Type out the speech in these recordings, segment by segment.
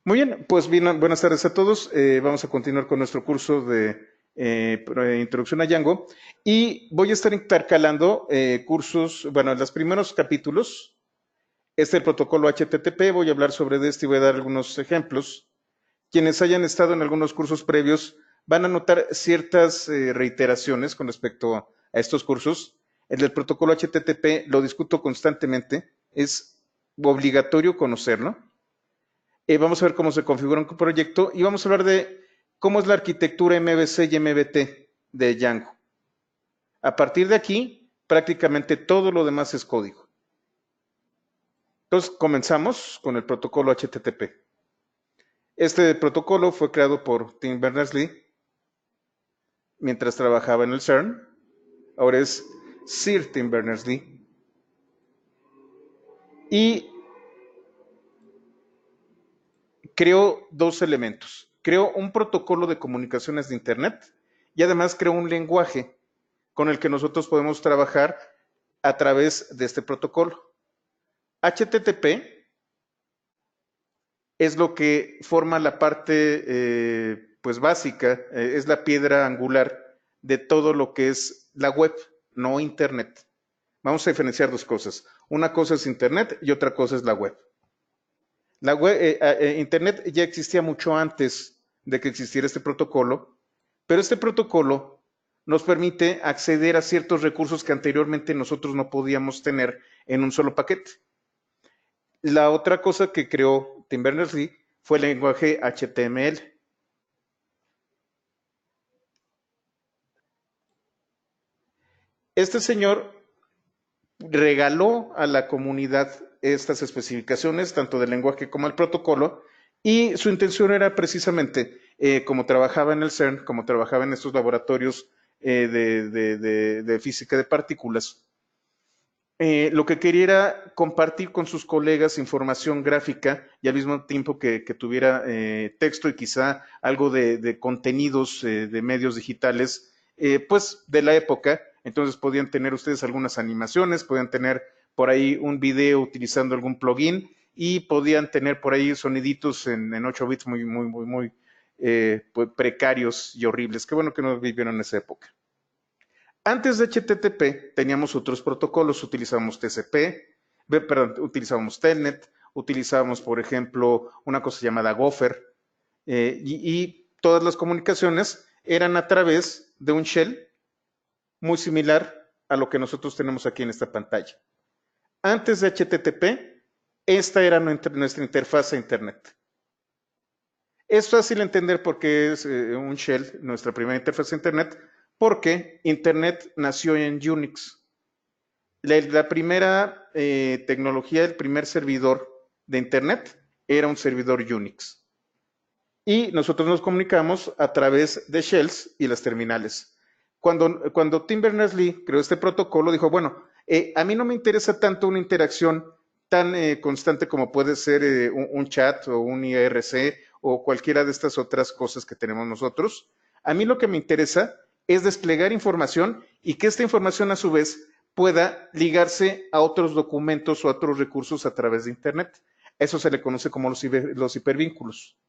Muy bien, pues bien, buenas tardes a todos. Vamos a continuar con nuestro curso de Introducción a Django y voy a estar intercalando cursos, bueno, en los primeros capítulos, el protocolo HTTP, voy a hablar sobre este y voy a dar algunos ejemplos. Quienes hayan estado en algunos cursos previos van a notar ciertas reiteraciones con respecto a estos cursos. El del protocolo HTTP lo discuto constantemente, es obligatorio conocerlo. Vamos a ver cómo se configura un proyecto y vamos a hablar de cómo es la arquitectura MVC y MVT de Django. A partir de aquí, prácticamente todo lo demás es código. Entonces, comenzamos con el protocolo HTTP. Este protocolo fue creado por Tim Berners-Lee mientras trabajaba en el CERN. Ahora es Sir Tim Berners-Lee. Y creó dos elementos. Creó un protocolo de comunicaciones de Internet y además creó un lenguaje con el que nosotros podemos trabajar a través de este protocolo. HTTP es lo que forma la parte pues básica, es la piedra angular de todo lo que es la web, no Internet. Vamos a diferenciar dos cosas. Una cosa es Internet y otra cosa es la web. La web Internet ya existía mucho antes de que existiera este protocolo, pero este protocolo nos permite acceder a ciertos recursos que anteriormente nosotros no podíamos tener en un solo paquete. La otra cosa que creó Tim Berners-Lee fue el lenguaje HTML. Este señor regaló a la comunidad estas especificaciones, tanto del lenguaje como el protocolo, y su intención era precisamente, como trabajaba en el CERN, como trabajaba en estos laboratorios de física de partículas, lo que quería era compartir con sus colegas información gráfica y al mismo tiempo que tuviera texto y quizá algo de contenidos de medios digitales, pues de la época. Entonces podían tener ustedes algunas animaciones, podían tener por ahí un video utilizando algún plugin y podían tener por ahí soniditos en 8 bits muy pues precarios y horribles. Qué bueno que no vivieron en esa época. Antes de HTTP teníamos otros protocolos, utilizábamos TCP, perdón, utilizábamos Telnet, utilizábamos, por ejemplo, una cosa llamada Gopher, y todas las comunicaciones eran a través de un shell muy similar a lo que nosotros tenemos aquí en esta pantalla. Antes de HTTP, esta era nuestra interfaz a Internet. Es fácil entender por qué es un shell, nuestra primera interfaz a Internet, porque Internet nació en Unix. La primera tecnología, el primer servidor de Internet era un servidor Unix. Y nosotros nos comunicamos a través de shells y las terminales. Cuando Tim Berners-Lee creó este protocolo, dijo, bueno, a mí no me interesa tanto una interacción tan constante como puede ser un chat o un IRC o cualquiera de estas otras cosas que tenemos nosotros. A mí lo que me interesa es desplegar información y que esta información a su vez pueda ligarse a otros documentos o a otros recursos a través de Internet. Eso se le conoce como los hipervínculos.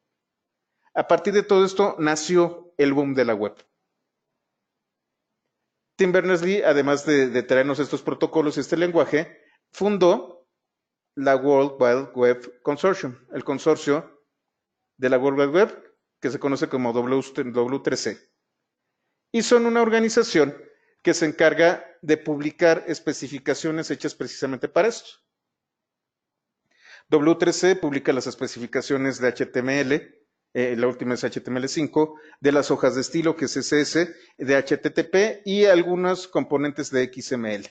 A partir de todo esto nació el boom de la web. Tim Berners-Lee, además de traernos estos protocolos y este lenguaje, fundó la World Wide Web Consortium, el consorcio de la World Wide Web, que se conoce como W3C. Y son una organización que se encarga de publicar especificaciones hechas precisamente para esto. W3C publica las especificaciones de HTML, la última es HTML5, de las hojas de estilo, que es CSS, de HTTP y algunos componentes de XML.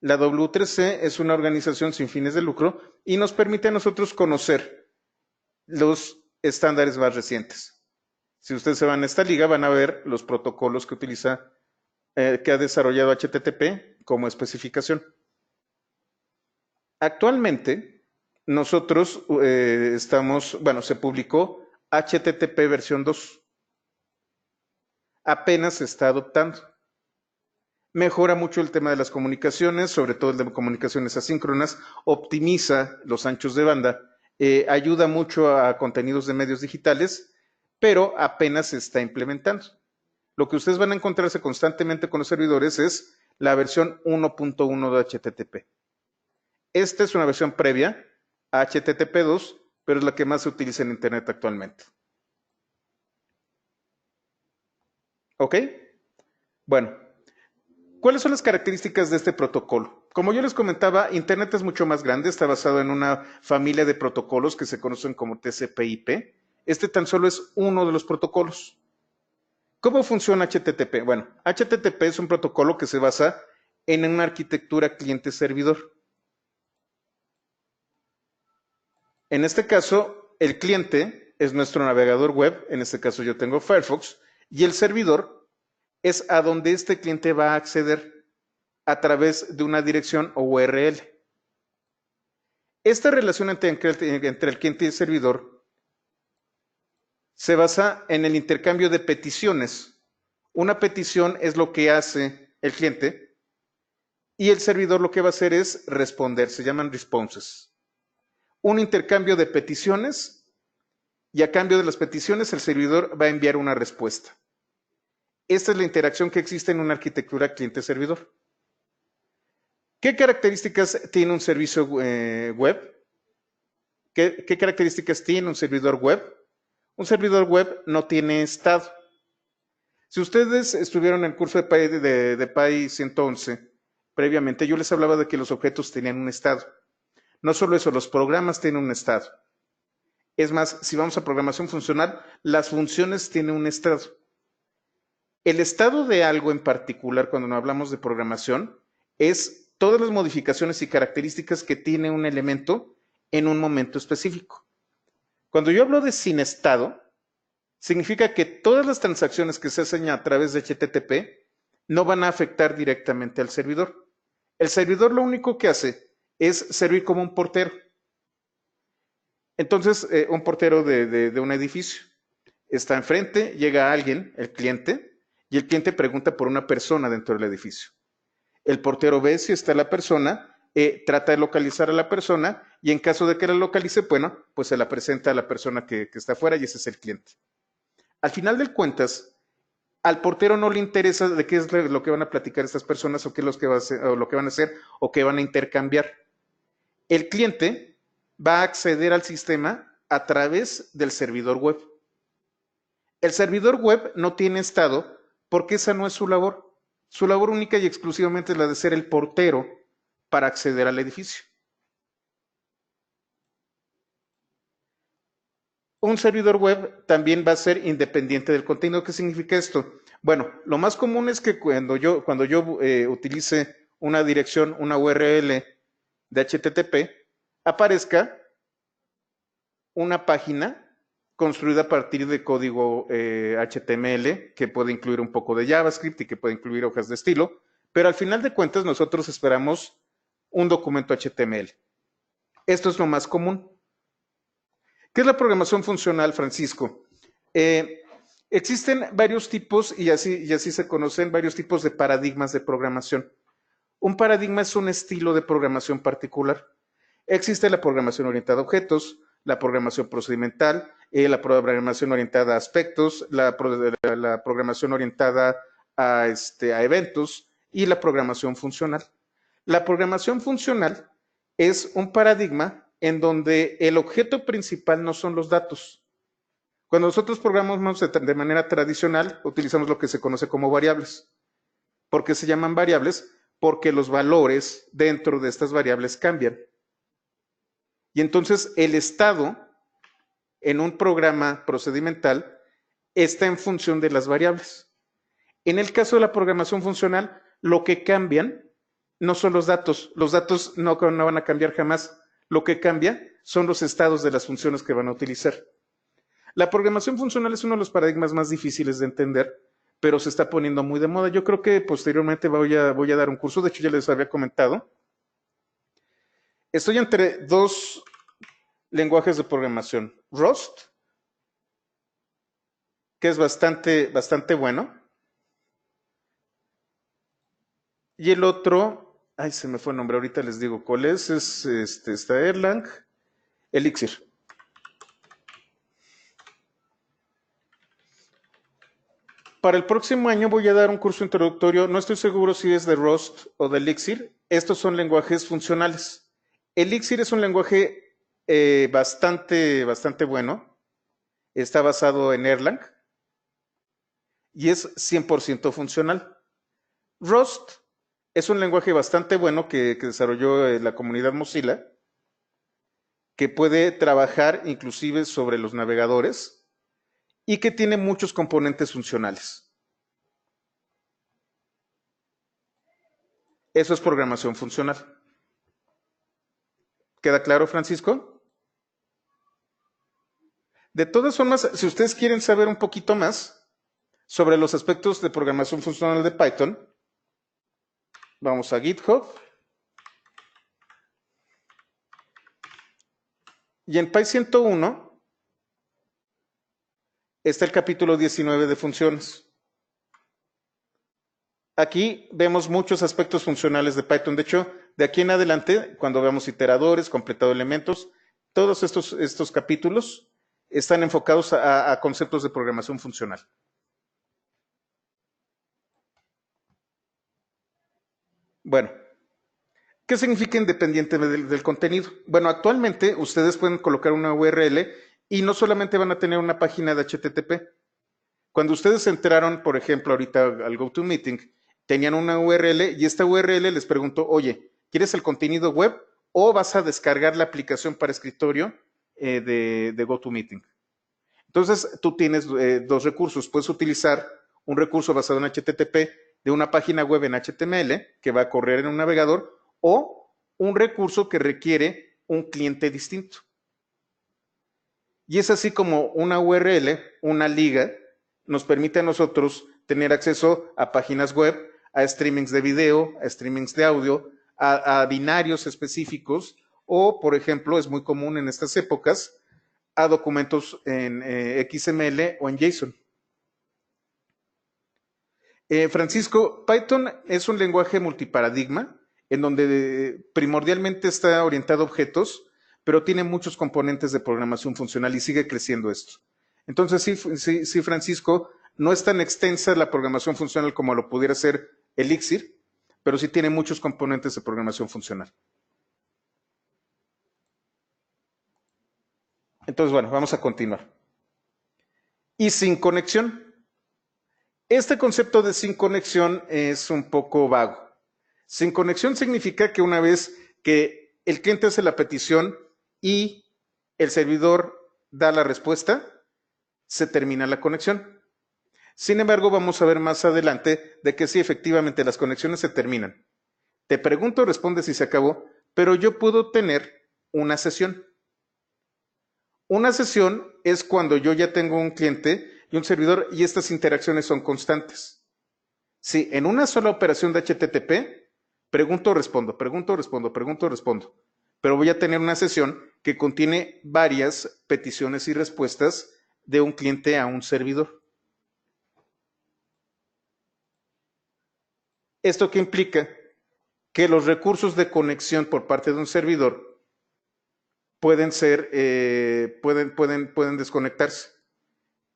La W3C es una organización sin fines de lucro y nos permite a nosotros conocer los estándares más recientes. Si ustedes se van a esta liga, van a ver los protocolos que utiliza, que ha desarrollado HTTP como especificación. Actualmente, nosotros se publicó HTTP versión 2. Apenas se está adoptando. Mejora mucho el tema de las comunicaciones, sobre todo el de comunicaciones asíncronas, optimiza los anchos de banda, ayuda mucho a contenidos de medios digitales, pero apenas se está implementando. Lo que ustedes van a encontrarse constantemente con los servidores es la versión 1.1 de HTTP. Esta es una versión previa a HTTP2, pero es la que más se utiliza en Internet actualmente. ¿Ok? Bueno, ¿cuáles son las características de este protocolo? Como yo les comentaba, Internet es mucho más grande, está basado en una familia de protocolos que se conocen como TCP/IP. Este tan solo es uno de los protocolos. ¿Cómo funciona HTTP? Bueno, HTTP es un protocolo que se basa en una arquitectura cliente-servidor. En este caso, el cliente es nuestro navegador web, en este caso yo tengo Firefox, y el servidor es a donde este cliente va a acceder a través de una dirección o URL. Esta relación entre el cliente y el servidor se basa en el intercambio de peticiones. Una petición es lo que hace el cliente y el servidor lo que va a hacer es responder, se llaman responses. Un intercambio de peticiones y a cambio de las peticiones el servidor va a enviar una respuesta. Esta es la interacción que existe en una arquitectura cliente-servidor. ¿Qué características tiene un servicio web? ¿Qué características tiene un servidor web? Un servidor web no tiene estado. Si ustedes estuvieron en el curso de PAI 111, previamente yo les hablaba de que los objetos tenían un estado. No solo eso, los programas tienen un estado. Es más, si vamos a programación funcional, las funciones tienen un estado. El estado de algo en particular, cuando no hablamos de programación, es todas las modificaciones y características que tiene un elemento en un momento específico. Cuando yo hablo de sin estado, significa que todas las transacciones que se hacen a través de HTTP no van a afectar directamente al servidor. El servidor lo único que hace es servir como un portero. Entonces, un portero de un edificio está enfrente, llega alguien, el cliente, y el cliente pregunta por una persona dentro del edificio. El portero ve si está la persona, trata de localizar a la persona y en caso de que la localice, bueno, pues se la presenta a la persona que está afuera y ese es el cliente. Al final de cuentas, al portero no le interesa de qué es lo que van a platicar estas personas o qué es lo que van a hacer o qué van a intercambiar. El cliente va a acceder al sistema a través del servidor web. El servidor web no tiene estado porque esa no es su labor. Su labor única y exclusivamente es la de ser el portero para acceder al edificio. Un servidor web también va a ser independiente del contenido. ¿Qué significa esto? Bueno, lo más común es que cuando yo utilice una dirección, una URL de HTTP, aparezca una página construida a partir de código HTML, que puede incluir un poco de JavaScript y que puede incluir hojas de estilo, pero al final de cuentas nosotros esperamos un documento HTML. Esto es lo más común. ¿Qué es la programación funcional, Francisco? Existen varios tipos, y así se conocen, varios tipos de paradigmas de programación. Un paradigma es un estilo de programación particular. Existe la programación orientada a objetos, la programación procedimental, la programación orientada a aspectos, la programación orientada a eventos y la programación funcional. La programación funcional es un paradigma en donde el objeto principal no son los datos. Cuando nosotros programamos de manera tradicional, utilizamos lo que se conoce como variables. ¿Por qué se llaman variables? Porque los valores dentro de estas variables cambian. Y entonces el estado en un programa procedimental está en función de las variables. En el caso de la programación funcional, lo que cambian no son los datos no van a cambiar jamás. Lo que cambia son los estados de las funciones que van a utilizar. La programación funcional es uno de los paradigmas más difíciles de entender, pero se está poniendo muy de moda. Yo creo que posteriormente voy a dar un curso, de hecho ya les había comentado. Estoy entre dos lenguajes de programación. Rust, que es bastante bueno, Y el otro, ay, se me fue el nombre, ahorita les digo cuál es está Erlang, Elixir. Para el próximo año voy a dar un curso introductorio, no estoy seguro si es de Rust o de Elixir. Estos son lenguajes funcionales. Elixir es un lenguaje bastante bueno. Está basado en Erlang y es 100% funcional. Rust es un lenguaje bastante bueno que desarrolló la comunidad Mozilla, que puede trabajar inclusive sobre los navegadores y que tiene muchos componentes funcionales. Eso es programación funcional. ¿Queda claro, Francisco? De todas formas, si ustedes quieren saber un poquito más sobre los aspectos de programación funcional de Python, vamos a GitHub. Y en Py 101 está el capítulo 19 de funciones. Aquí vemos muchos aspectos funcionales de Python. De hecho, de aquí en adelante, cuando veamos iteradores, completado elementos, todos estos capítulos están enfocados a conceptos de programación funcional. Bueno, ¿qué significa independiente del contenido? Bueno, actualmente ustedes pueden colocar una URL y no solamente van a tener una página de HTTP. Cuando ustedes entraron, por ejemplo, ahorita al GoToMeeting, tenían una URL y esta URL les preguntó, oye, ¿quieres el contenido web o vas a descargar la aplicación para escritorio de GoToMeeting? Entonces, tú tienes dos recursos. Puedes utilizar un recurso basado en HTTP de una página web en HTML que va a correr en un navegador o un recurso que requiere un cliente distinto. Y es así como una URL, una liga, nos permite a nosotros tener acceso a páginas web, a streamings de video, a streamings de audio, a binarios específicos o, por ejemplo, es muy común en estas épocas, a documentos en XML o en JSON. Francisco, Python es un lenguaje multiparadigma en donde primordialmente está orientado a objetos, pero tiene muchos componentes de programación funcional y sigue creciendo esto. Entonces, sí, Francisco, no es tan extensa la programación funcional como lo pudiera ser Elixir, pero sí tiene muchos componentes de programación funcional. Entonces, bueno, vamos a continuar. Y sin conexión. Este concepto de sin conexión es un poco vago. Sin conexión significa que una vez que el cliente hace la petición y el servidor da la respuesta, se termina la conexión. Sin embargo, vamos a ver más adelante de que sí, efectivamente, las conexiones se terminan. Te pregunto, responde si se acabó, pero yo puedo tener una sesión. Una sesión es cuando yo ya tengo un cliente y un servidor y estas interacciones son constantes. Si en una sola operación de HTTP, pregunto, respondo, pregunto, respondo, pregunto, respondo. Pero voy a tener una sesión que contiene varias peticiones y respuestas de un cliente a un servidor. ¿Esto qué implica? Que los recursos de conexión por parte de un servidor pueden desconectarse.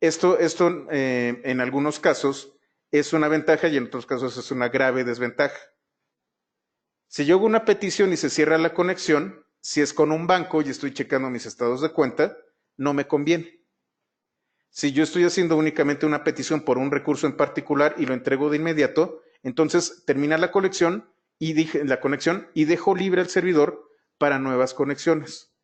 Esto en algunos casos es una ventaja y en otros casos es una grave desventaja. Si yo hago una petición y se cierra la conexión, si es con un banco y estoy checando mis estados de cuenta, no me conviene. Si yo estoy haciendo únicamente una petición por un recurso en particular y lo entrego de inmediato, entonces termina la conexión y dejo libre el servidor para nuevas conexiones.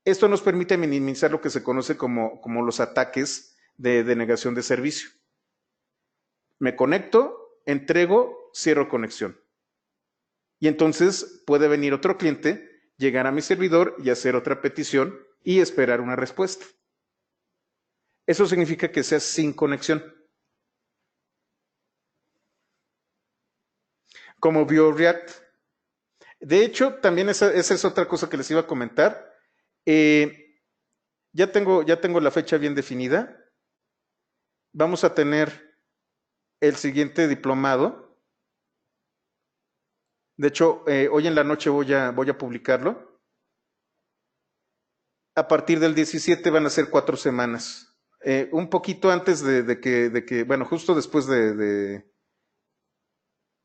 Esto nos permite minimizar lo que se conoce como los ataques de denegación de servicio. Me conecto, entrego, cierro conexión. Y entonces puede venir otro cliente, llegar a mi servidor y hacer otra petición y esperar una respuesta. Eso significa que sea sin conexión. Como BioReact. De hecho, también esa es otra cosa que les iba a comentar. Ya tengo la fecha bien definida. Vamos a tener el siguiente diplomado De hecho, hoy en la noche voy a publicarlo. A partir del 17 van a ser 4 semanas. Un poquito antes bueno, justo después del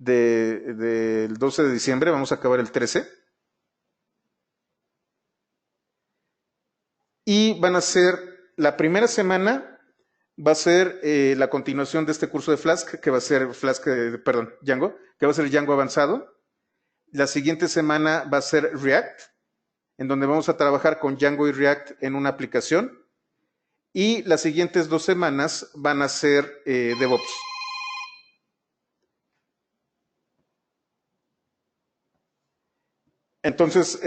12 de diciembre, vamos a acabar el 13. Y van a ser, la primera semana va a ser la continuación de este curso de Flask, que va a ser Django, que va a ser Django avanzado. La siguiente semana va a ser React, en donde vamos a trabajar con Django y React en una aplicación. Y las siguientes 2 semanas van a ser DevOps. Entonces,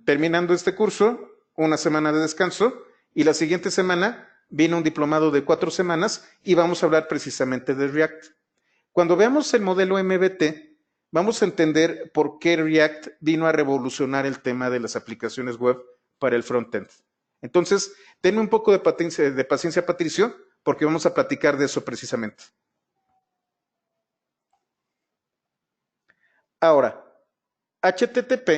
terminando este curso, una semana de descanso y la siguiente semana viene un diplomado de 4 semanas y vamos a hablar precisamente de React. Cuando veamos el modelo MBT, vamos a entender por qué React vino a revolucionar el tema de las aplicaciones web para el frontend. Entonces, tenme un poco de paciencia, Patricio, porque vamos a platicar de eso precisamente. Ahora, HTTP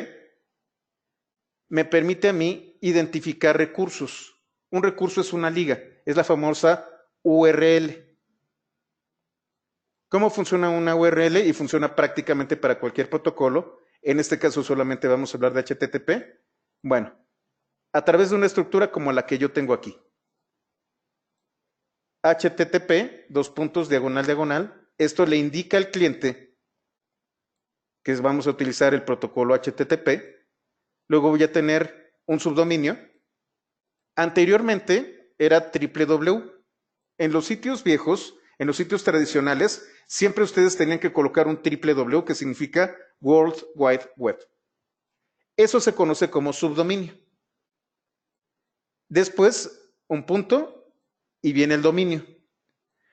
me permite a mí identificar recursos. Un recurso es una liga, es la famosa URL. ¿Cómo funciona una URL? Y funciona prácticamente para cualquier protocolo. En este caso solamente vamos a hablar de HTTP. Bueno, a través de una estructura como la que yo tengo aquí. HTTP, diagonal. Esto le indica al cliente que vamos a utilizar el protocolo HTTP. Luego voy a tener un subdominio. Anteriormente era www. En los sitios viejos, en los sitios tradicionales, siempre ustedes tenían que colocar un www, que significa World Wide Web. Eso se conoce como subdominio. Después, un punto y viene el dominio.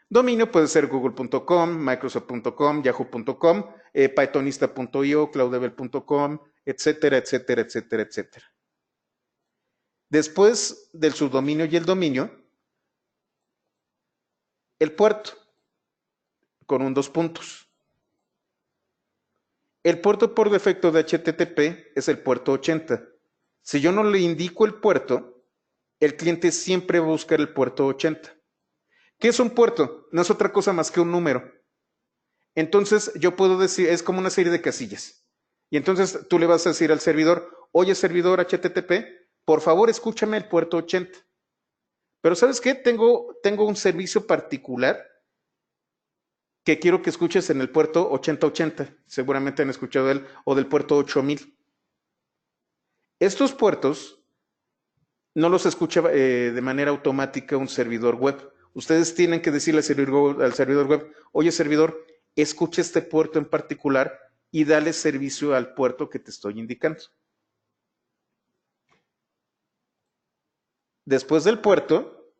Dominio puede ser google.com, microsoft.com, yahoo.com, pythonista.io, cloudlevel.com, etcétera, etcétera, etcétera, etcétera. Después del subdominio y el dominio, el puerto, con un 2 puntos. El puerto por defecto de HTTP es el puerto 80. Si yo no le indico el puerto, el cliente siempre va a buscar el puerto 80. ¿Qué es un puerto? No es otra cosa más que un número. Entonces yo puedo decir, es como una serie de casillas. Y entonces tú le vas a decir al servidor, oye servidor HTTP, por favor escúchame el puerto 80. Pero ¿sabes qué? Tengo un servicio particular que quiero que escuches en el puerto 8080. Seguramente han escuchado de él, o del puerto 8000. Estos puertos no los escucha de manera automática un servidor web. Ustedes tienen que decirle al servidor web, oye servidor, escucha este puerto en particular y dale servicio al puerto que te estoy indicando. Después del puerto,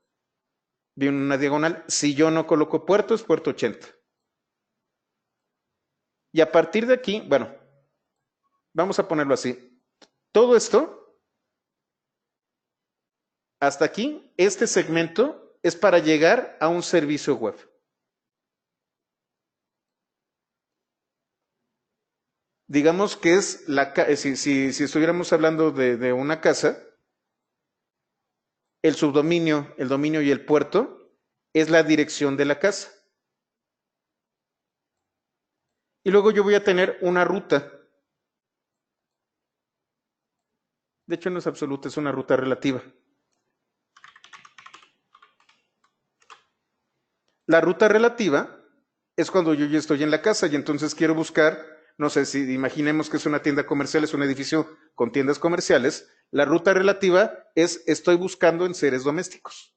viene una diagonal. Si yo no coloco puerto, es puerto 80. Y a partir de aquí, bueno, vamos a ponerlo así. Todo esto, hasta aquí, este segmento es para llegar a un servicio web. Digamos que es si estuviéramos hablando de una casa, el subdominio, el dominio y el puerto es la dirección de la casa. Y luego yo voy a tener una ruta. De hecho no es absoluta, es una ruta relativa. La ruta relativa es cuando yo ya estoy en la casa y entonces quiero buscar, no sé, si imaginemos que es una tienda comercial, es un edificio con tiendas comerciales, la ruta relativa es estoy buscando en seres domésticos.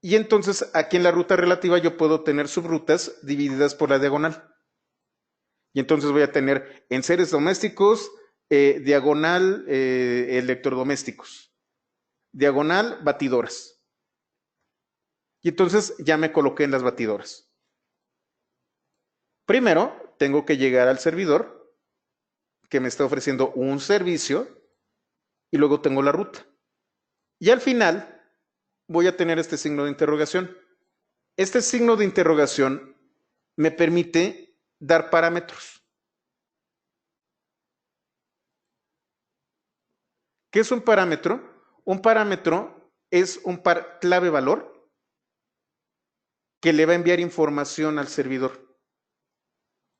Y entonces aquí en la ruta relativa yo puedo tener subrutas divididas por la diagonal. Y entonces voy a tener en seres domésticos, diagonal electrodomésticos, diagonal batidoras. Y entonces ya me coloqué en las batidoras. Primero tengo que llegar al servidor que me está ofreciendo un servicio y luego tengo la ruta. Y al final voy a tener este signo de interrogación. Este signo de interrogación me permite dar parámetros. ¿Qué es un parámetro? Un parámetro es un par clave valor que le va a enviar información al servidor.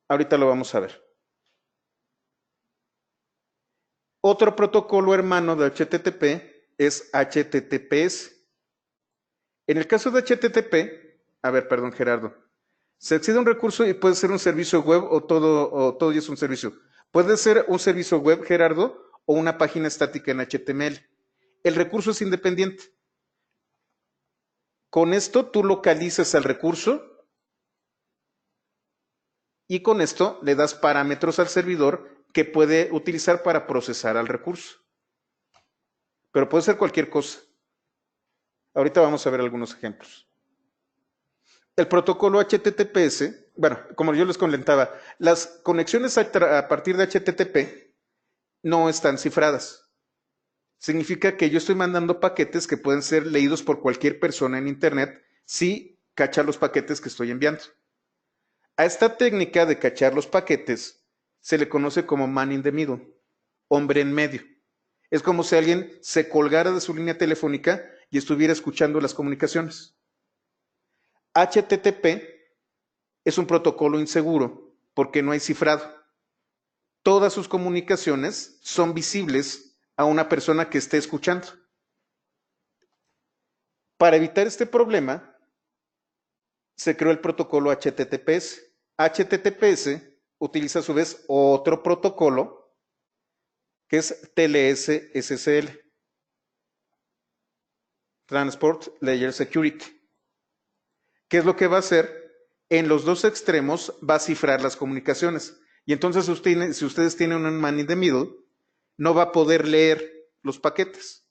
Ahorita lo vamos a ver. Otro protocolo hermano de HTTP es HTTPS. En el caso de HTTP, a ver, perdón, Gerardo, se accede a un recurso y puede ser un servicio web o todo ya es un servicio. Puede ser un servicio web, Gerardo, o una página estática en HTML. El recurso es independiente. Con esto tú localizas al recurso y con esto le das parámetros al servidor que puede utilizar para procesar al recurso. Pero puede ser cualquier cosa. Ahorita vamos a ver algunos ejemplos. El protocolo HTTPS, bueno, como yo les comentaba, las conexiones a partir de HTTP no están cifradas. Significa que yo estoy mandando paquetes que pueden ser leídos por cualquier persona en Internet si cacha los paquetes que estoy enviando. A esta técnica de cachar los paquetes se le conoce como man in the middle, hombre en medio. Es como si alguien se colgara de su línea telefónica y estuviera escuchando las comunicaciones. HTTP es un protocolo inseguro porque no hay cifrado. Todas sus comunicaciones son visibles a una persona que esté escuchando. Para evitar este problema, se creó el protocolo HTTPS. HTTPS utiliza a su vez otro protocolo que es TLS-SSL, Transport Layer Security. ¿Qué es lo que va a hacer? En los dos extremos va a cifrar las comunicaciones. Y entonces si ustedes tienen un man in the middle, no va a poder leer los paquetes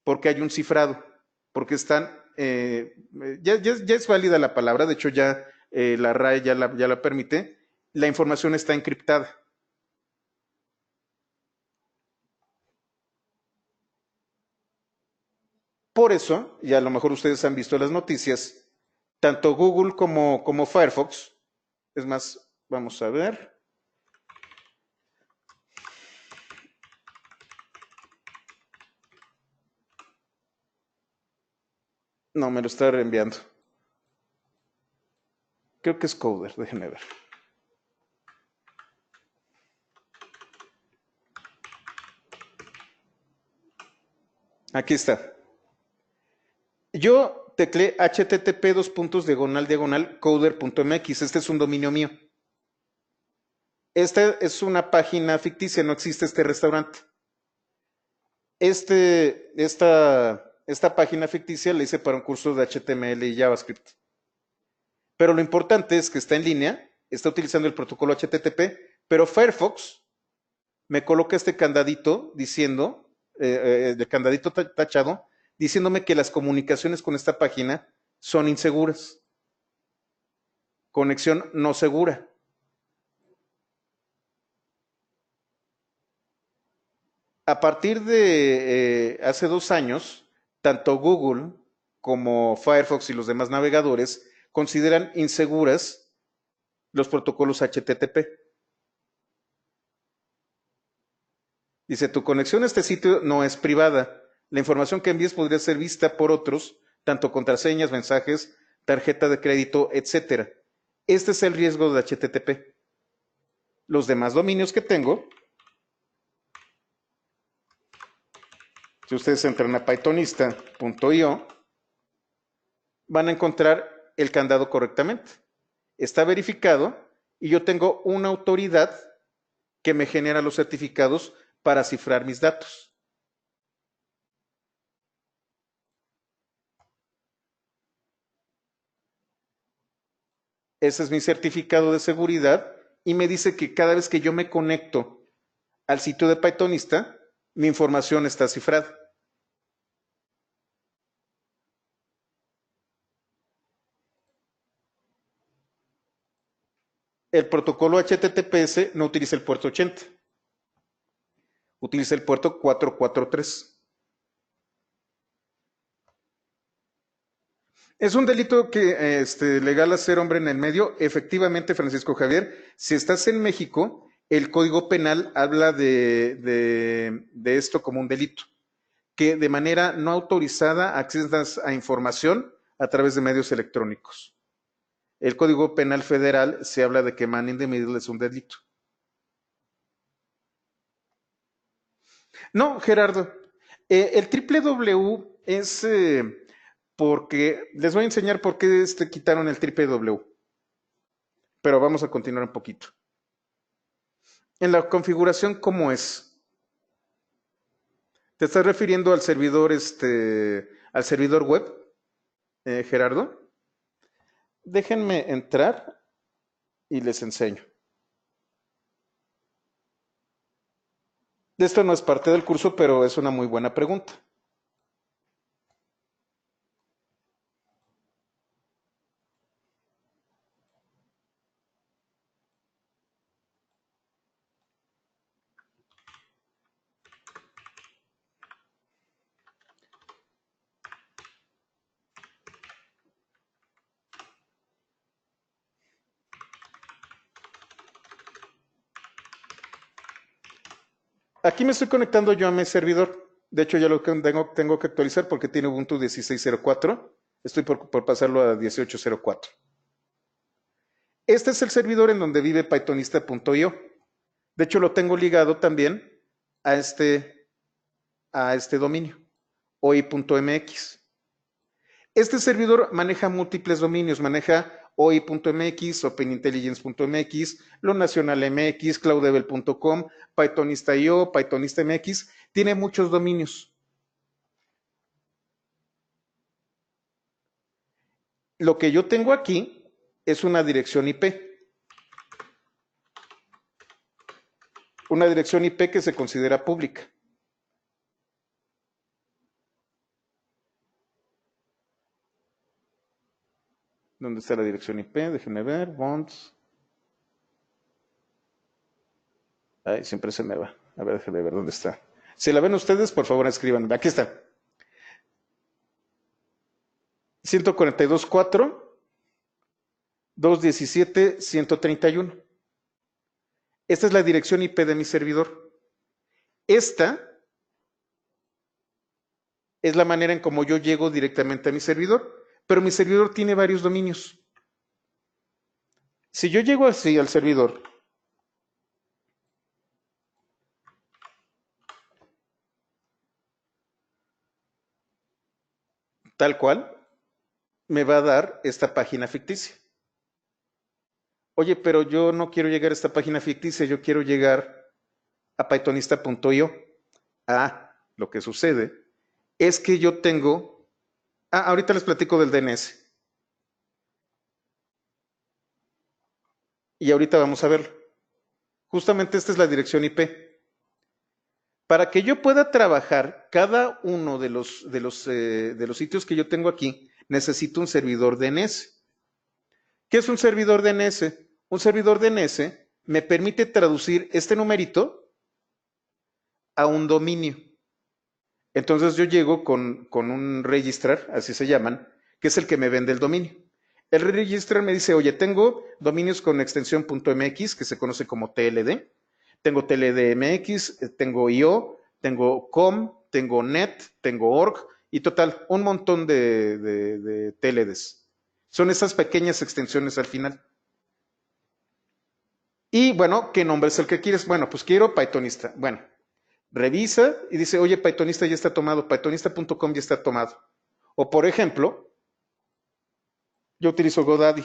porque hay un cifrado, porque están, ya es válida la palabra, de hecho ya la RAE ya la permite, la información está encriptada. Por eso, y a lo mejor ustedes han visto las noticias, tanto Google como Firefox, es más, vamos a ver. No, me lo está reenviando. Creo que es Coder, déjenme ver. Aquí está. Yo tecleé http://coder.mx. Este es un dominio mío. Esta es una página ficticia, no existe este restaurante. Esta página ficticia la hice para un curso de HTML y JavaScript. Pero lo importante es que está en línea, está utilizando el protocolo HTTP, pero Firefox me coloca este candadito diciendo, el candadito tachado, diciéndome que las comunicaciones con esta página son inseguras. Conexión no segura. A partir de hace 2 años, tanto Google como Firefox y los demás navegadores consideran inseguras los protocolos HTTP. Dice, tu conexión a este sitio no es privada. La información que envíes podría ser vista por otros, tanto contraseñas, mensajes, tarjeta de crédito, etc. Este es el riesgo de HTTP. Los demás dominios que tengo, si ustedes entran a pythonista.io, van a encontrar el candado correctamente. Está verificado y yo tengo una autoridad que me genera los certificados para cifrar mis datos. Ese es mi certificado de seguridad y me dice que cada vez que yo me conecto al sitio de Pythonista, mi información está cifrada. El protocolo HTTPS no utiliza el puerto 80, utiliza el puerto 443. Es un delito que legal hacer hombre en el medio. Efectivamente, Francisco Javier, si estás en México, el Código Penal habla de esto como un delito, que de manera no autorizada accedas a información a través de medios electrónicos. El Código Penal Federal se habla de que man in the middle es un delito. No, Gerardo, el triple W es porque les voy a enseñar por qué quitaron el triple W, pero vamos a continuar un poquito. En la configuración, ¿cómo es? ¿Te estás refiriendo al servidor web, Gerardo? Déjenme entrar y les enseño. Esto no es parte del curso, pero es una muy buena pregunta. Aquí me estoy conectando yo a mi servidor. De hecho, ya lo tengo que actualizar porque tiene Ubuntu 16.04. Estoy por pasarlo a 18.04. Este es el servidor en donde vive pythonista.io. De hecho, lo tengo ligado también a este dominio, oi.mx. Este servidor maneja múltiples dominios, maneja oi.mx, openintelligence.mx, lonacionalmx, cloudlevel.com, pythonista.io, pythonista.mx, tiene muchos dominios. Lo que yo tengo aquí es una dirección IP. Una dirección IP que se considera pública. ¿Dónde está la dirección IP? Déjenme ver. Bonds. Ay, siempre se me va. A ver, déjenme ver dónde está. Si la ven ustedes, por favor, escriban. Aquí está. 142.4, 217, 131. Esta es la dirección IP de mi servidor. Esta es la manera en cómo yo llego directamente a mi servidor, pero mi servidor tiene varios dominios. Si yo llego así al servidor, tal cual, me va a dar esta página ficticia. Oye, pero yo no quiero llegar a esta página ficticia, yo quiero llegar a pythonista.io. Lo que sucede es que yo tengo... ahorita les platico del DNS. Y ahorita vamos a verlo. Justamente esta es la dirección IP. Para que yo pueda trabajar cada uno de los sitios que yo tengo aquí, necesito un servidor DNS. ¿Qué es un servidor DNS? Un servidor DNS me permite traducir este numerito a un dominio. Entonces yo llego con un registrar, así se llaman, que es el que me vende el dominio. El registrar me dice, oye, tengo dominios con extensión .mx, que se conoce como TLD. Tengo TLDMX, tengo IO, tengo COM, tengo NET, tengo ORG, y total, un montón de TLDs. Son esas pequeñas extensiones al final. Y bueno, ¿qué nombre es el que quieres? Bueno, pues quiero Pythonista. Bueno, revisa y dice, oye, Pythonista ya está tomado, pythonista.com ya está tomado. O por ejemplo, yo utilizo GoDaddy,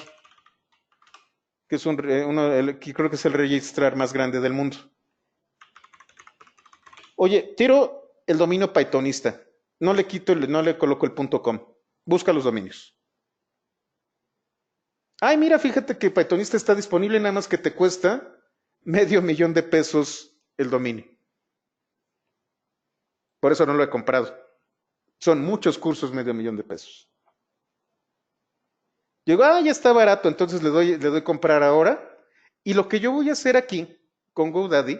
que es que creo que es el registrar más grande del mundo. Oye, tiro el dominio Pythonista. No le coloco el .com. Busca los dominios. Ay, mira, fíjate que Pythonista está disponible, nada más que te cuesta $500,000 el dominio. Por eso no lo he comprado. Son muchos cursos, $500,000. Digo, ya está barato, entonces le doy comprar ahora. Y lo que yo voy a hacer aquí con GoDaddy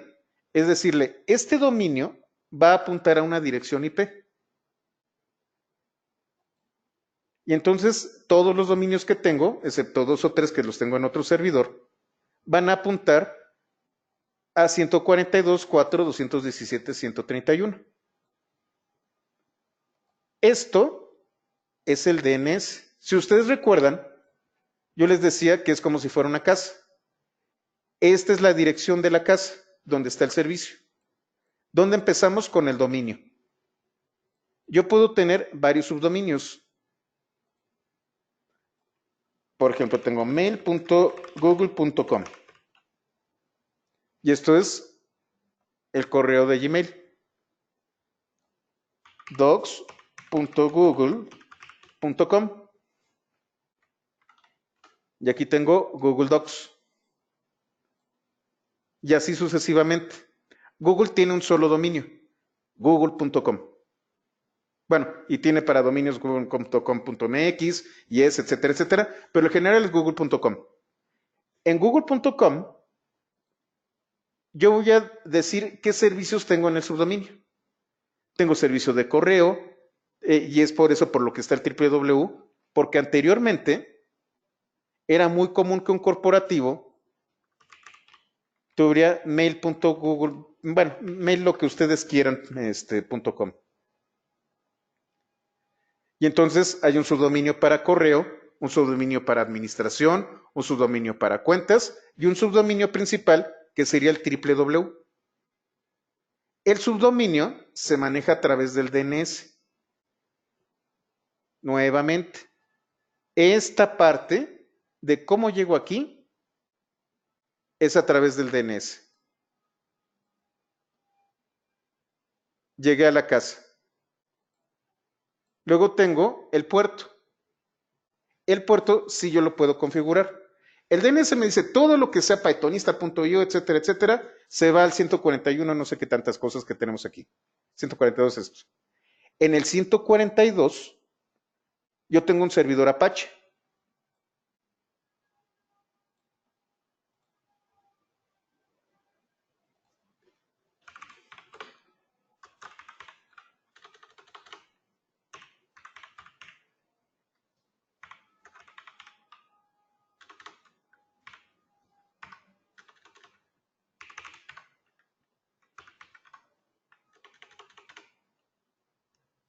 es decirle, este dominio va a apuntar a una dirección IP. Y entonces todos los dominios que tengo, excepto 2 o 3 que los tengo en otro servidor, van a apuntar a 142.4.217.131. Esto es el DNS. Si ustedes recuerdan, yo les decía que es como si fuera una casa. Esta es la dirección de la casa, donde está el servicio. ¿Dónde empezamos? Con el dominio. Yo puedo tener varios subdominios. Por ejemplo, tengo mail.google.com. Y esto es el correo de Gmail. docs.google.com. Y aquí tengo Google Docs. Y así sucesivamente. Google tiene un solo dominio, google.com. Bueno, y tiene para dominios google.com.mx, yes, etcétera, etcétera, pero en general es google.com. En google.com yo voy a decir qué servicios tengo en el subdominio. Tengo servicio de correo, y es por eso por lo que está el www, porque anteriormente era muy común que un corporativo tuviera mail.google, bueno, mail lo que ustedes quieran, .com. Y entonces hay un subdominio para correo, un subdominio para administración, un subdominio para cuentas y un subdominio principal que sería el www. El subdominio se maneja a través del DNS. Nuevamente, esta parte de cómo llego aquí es a través del DNS. Llegué a la casa. Luego tengo el puerto. El puerto sí yo lo puedo configurar. El DNS me dice todo lo que sea pythonista.io, etcétera, etcétera, se va al 141, no sé qué tantas cosas que tenemos aquí. 142 esto. En el 142 yo tengo un servidor Apache.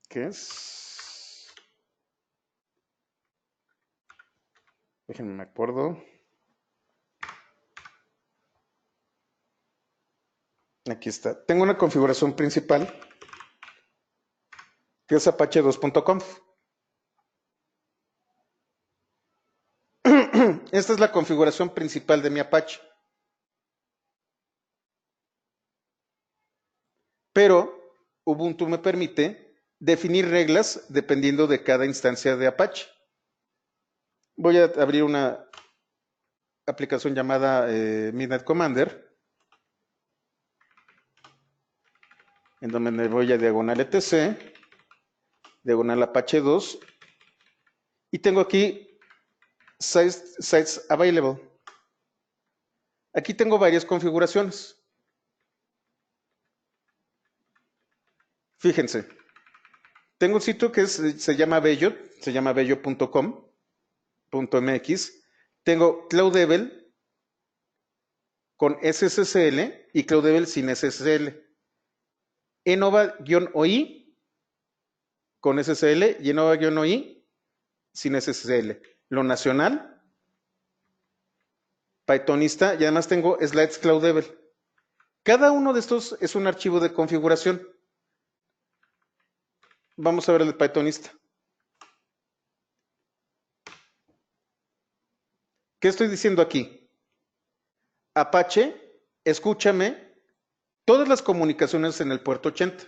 ¿Qué es? Déjenme me acuerdo. Aquí está. Tengo una configuración principal que es apache 2.conf. Esta es la configuración principal de mi Apache. Pero Ubuntu me permite definir reglas dependiendo de cada instancia de Apache. Voy a abrir una aplicación llamada Midnight Commander, en donde me voy a diagonal etc, diagonal Apache 2, y tengo aquí sites available. Aquí tengo varias configuraciones. Fíjense, tengo un sitio que se llama Bello, se llama bello.com.mx. Tengo Cloudable con SSL y Cloudable sin SSL. Enova-OI con SSL y Enova-OI sin SSL. Lo nacional, Pythonista, y además tengo Slides Cloudable. Cada uno de estos es un archivo de configuración. Vamos a ver el de Pythonista. ¿Qué estoy diciendo aquí? Apache, escúchame todas las comunicaciones en el puerto 80.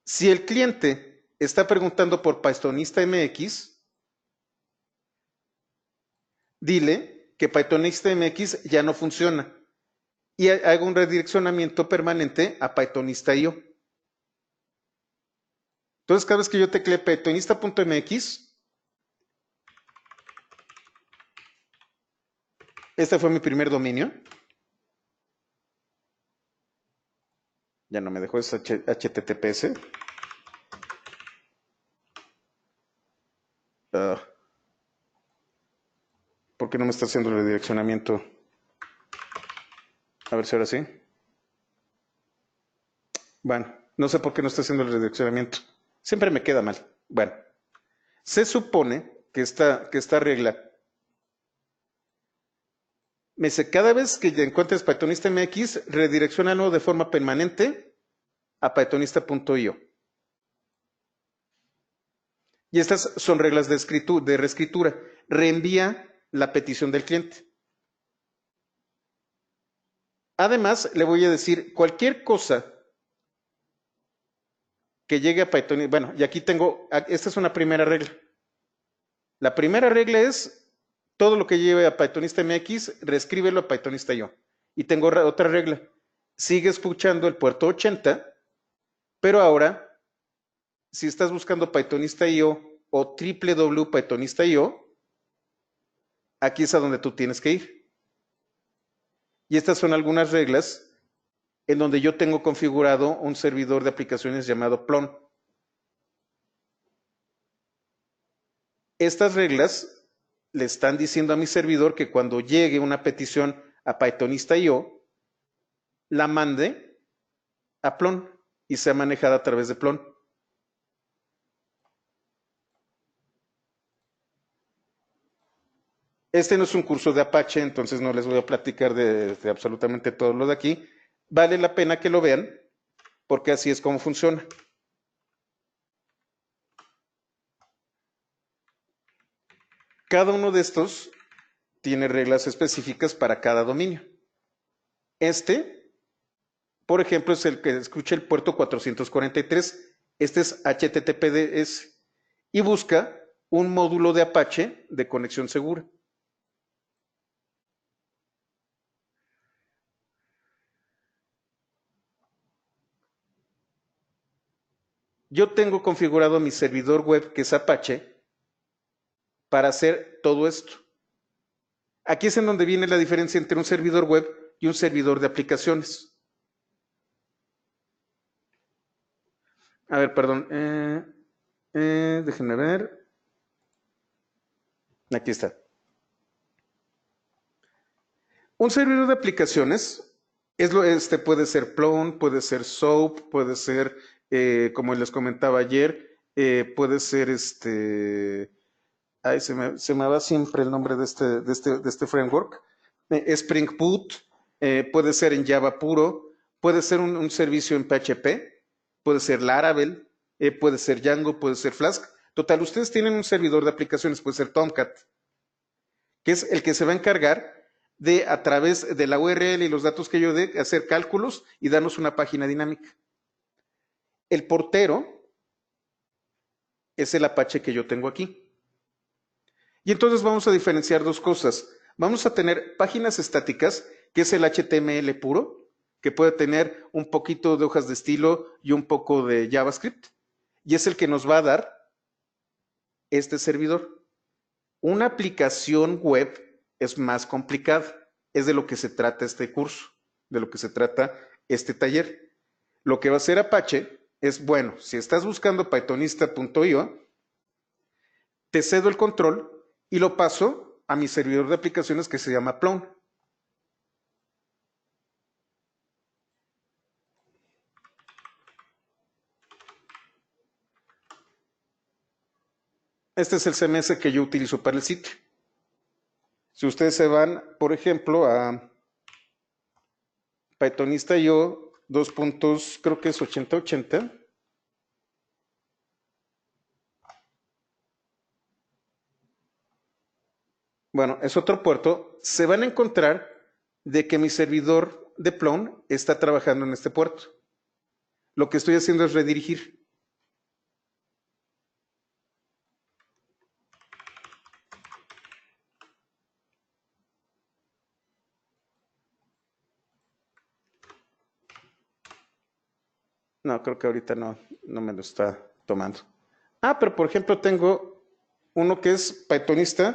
Si el cliente está preguntando por Pythonista MX, dile que Pythonista MX ya no funciona y haga un redireccionamiento permanente a Pythonista.io. Entonces, cada vez que yo teclee pythonista.mx, este fue mi primer dominio. Ya no me dejó, es HTTPS. porque no me está haciendo el redireccionamiento. A ver si ahora sí. Bueno, no sé por qué no está haciendo el redireccionamiento. Siempre me queda mal. Bueno, se supone que esta regla me dice, cada vez que encuentres Pythonista MX, redirecciónalo de forma permanente a pythonista.io. Y estas son reglas de reescritura. Reenvía la petición del cliente. Además, le voy a decir cualquier cosa que llegue a Python. Bueno, y aquí tengo, esta es una primera regla. La primera regla es todo lo que lleve a Pythonista MX, reescríbelo a Pythonista.io. Y tengo otra regla. Sigue escuchando el puerto 80, pero ahora, si estás buscando Pythonista.io o www.pythonista.io, aquí es a donde tú tienes que ir. Y estas son algunas reglas en donde yo tengo configurado un servidor de aplicaciones llamado Plon. Estas reglas le están diciendo a mi servidor que cuando llegue una petición a Pythonista.io, la mande a Plon y sea manejada a través de Plon. Este no es un curso de Apache, entonces no les voy a platicar de absolutamente todo lo de aquí. Vale la pena que lo vean, porque así es como funciona. Cada uno de estos tiene reglas específicas para cada dominio. Este, por ejemplo, es el que escucha el puerto 443. Este es HTTPS y busca un módulo de Apache de conexión segura. Yo tengo configurado mi servidor web, que es Apache, para hacer todo esto. Aquí es en donde viene la diferencia entre un servidor web y un servidor de aplicaciones. A ver, perdón. Déjenme ver. Aquí está. Un servidor de aplicaciones puede ser Plon, puede ser Soap, puede ser, como les comentaba ayer, puede ser Ay, se me va siempre el nombre de este framework. Spring Boot, puede ser en Java puro, puede ser un servicio en PHP, puede ser Laravel, puede ser Django, puede ser Flask. Total, ustedes tienen un servidor de aplicaciones, puede ser Tomcat, que es el que se va a encargar de, a través de la URL y los datos que yo dé, hacer cálculos y darnos una página dinámica. El portero es el Apache que yo tengo aquí. Y entonces vamos a diferenciar dos cosas. Vamos a tener páginas estáticas, que es el HTML puro, que puede tener un poquito de hojas de estilo y un poco de JavaScript. Y es el que nos va a dar este servidor. Una aplicación web es más complicada. Es de lo que se trata este curso, de lo que se trata este taller. Lo que va a hacer Apache es, bueno, si estás buscando pythonista.io, te cedo el control y lo paso a mi servidor de aplicaciones que se llama Plon. Este es el CMS que yo utilizo para el sitio. Si ustedes se van, por ejemplo, a Pythonista.io, dos puntos, creo que es 8080. Bueno, es otro puerto. Se van a encontrar de que mi servidor de Plon está trabajando en este puerto. Lo que estoy haciendo es redirigir. No, creo que ahorita no me lo está tomando. Ah, pero por ejemplo tengo uno que es Pythonista.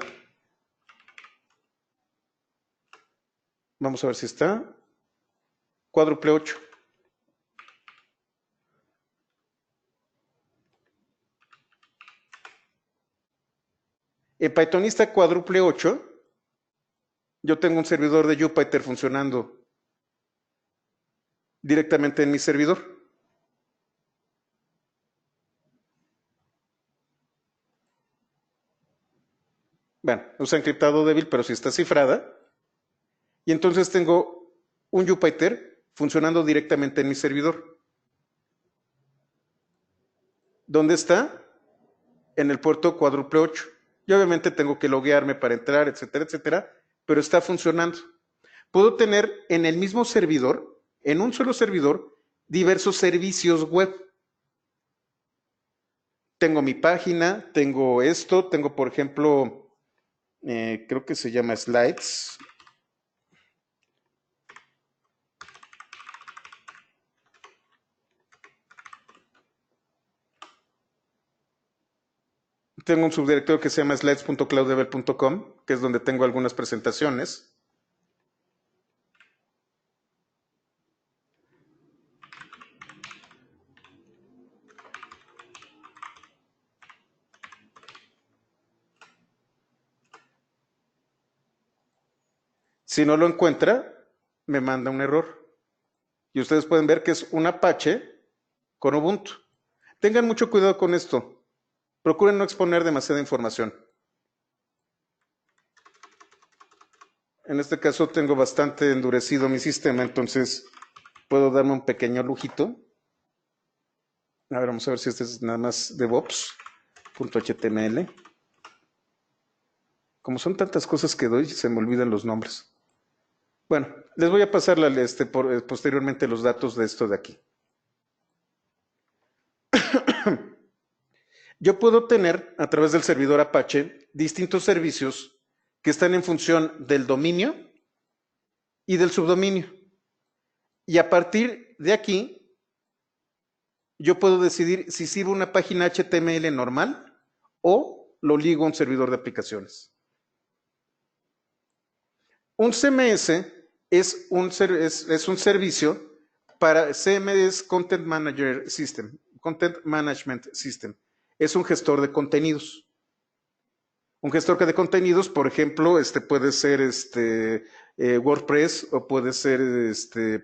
Vamos a ver si está. Cuádruple 8. El Pythonista cuádruple 8 Yo tengo un servidor de Jupyter funcionando directamente en mi servidor. Bueno, usa encriptado débil, pero sí está cifrada. Y entonces tengo un Jupyter funcionando directamente en mi servidor. ¿Dónde está? En el puerto cuádruple 8. Y obviamente tengo que loguearme para entrar, etcétera, etcétera, pero está funcionando. Puedo tener en el mismo servidor, en un solo servidor, diversos servicios web. Tengo mi página, tengo esto, tengo por ejemplo, creo que se llama Slides. Tengo un subdirectorio que se llama slides.cloudlevel.com, que es donde tengo algunas presentaciones. Si no lo encuentra, me manda un error. Y ustedes pueden ver que es un Apache con Ubuntu. Tengan mucho cuidado con esto. Procuren no exponer demasiada información. En este caso tengo bastante endurecido mi sistema, entonces puedo darme un pequeño lujito. A ver, vamos a ver si este es nada más DevOps.html. Como son tantas cosas que doy, se me olvidan los nombres. Bueno, les voy a pasar posteriormente los datos de esto de aquí. Yo puedo tener, a través del servidor Apache, distintos servicios que están en función del dominio y del subdominio. Y a partir de aquí, yo puedo decidir si sirve una página HTML normal o lo ligo a un servidor de aplicaciones. Un CMS es un servicio para CMS Content Manager System, Content Management System. Es un gestor de contenidos. Un gestor de contenidos, por ejemplo, puede ser WordPress o puede ser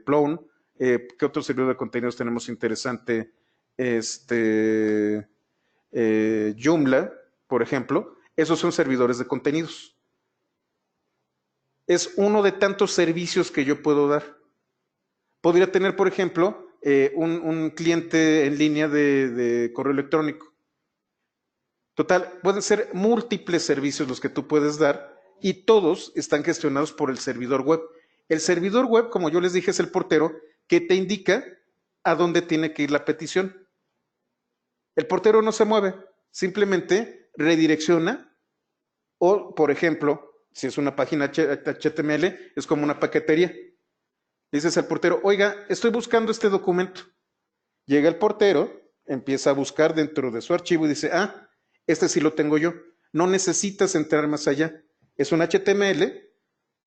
Plone. ¿Qué otro servidor de contenidos tenemos interesante? Joomla, por ejemplo. Esos son servidores de contenidos. Es uno de tantos servicios que yo puedo dar. Podría tener, por ejemplo, un cliente en línea de correo electrónico. Total, pueden ser múltiples servicios los que tú puedes dar y todos están gestionados por el servidor web. El servidor web, como yo les dije, es el portero que te indica a dónde tiene que ir la petición. El portero no se mueve, simplemente redirecciona o, por ejemplo, si es una página HTML, es como una paquetería. Dices al portero, oiga, estoy buscando este documento. Llega el portero, empieza a buscar dentro de su archivo y dice, ah, este sí lo tengo yo. No necesitas entrar más allá. Es un HTML,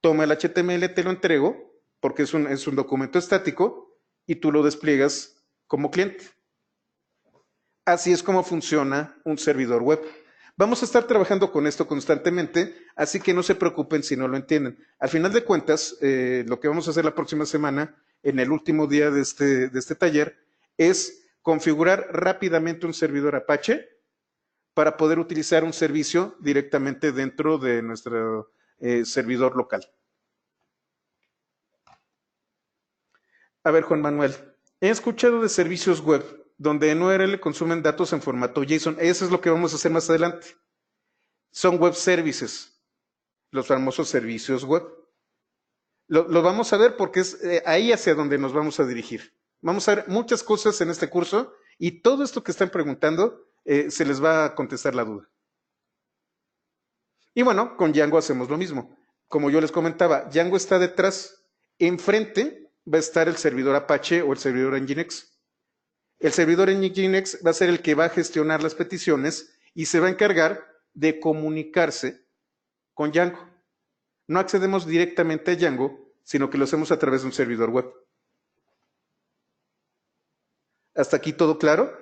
toma el HTML, te lo entrego, porque es un documento estático, y tú lo despliegas como cliente. Así es como funciona un servidor web. Vamos a estar trabajando con esto constantemente, así que no se preocupen si no lo entienden. Al final de cuentas, lo que vamos a hacer la próxima semana, en el último día de este taller, es configurar rápidamente un servidor Apache para poder utilizar un servicio directamente dentro de nuestro servidor local. A ver, Juan Manuel, he escuchado de servicios web donde en URL consumen datos en formato JSON. Eso es lo que vamos a hacer más adelante. Son web services, los famosos servicios web. Lo vamos a ver porque es ahí hacia donde nos vamos a dirigir. Vamos a ver muchas cosas en este curso y todo esto que están preguntando se les va a contestar la duda. Y bueno, con Django hacemos lo mismo. Como yo les comentaba, Django está detrás. Enfrente va a estar el servidor Apache o el servidor Nginx. El servidor Nginx va a ser el que va a gestionar las peticiones y se va a encargar de comunicarse con Django. No accedemos directamente a Django, sino que lo hacemos a través de un servidor web. ¿Hasta aquí todo claro?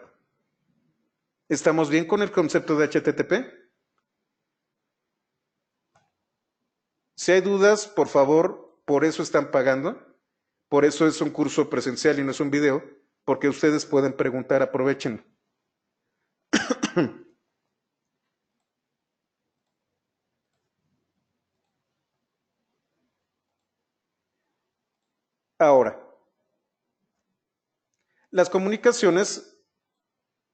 ¿Estamos bien con el concepto de HTTP? Si hay dudas, por favor, por eso están pagando. Por eso es un curso presencial y no es un video, porque ustedes pueden preguntar, aprovechen. Ahora, las comunicaciones,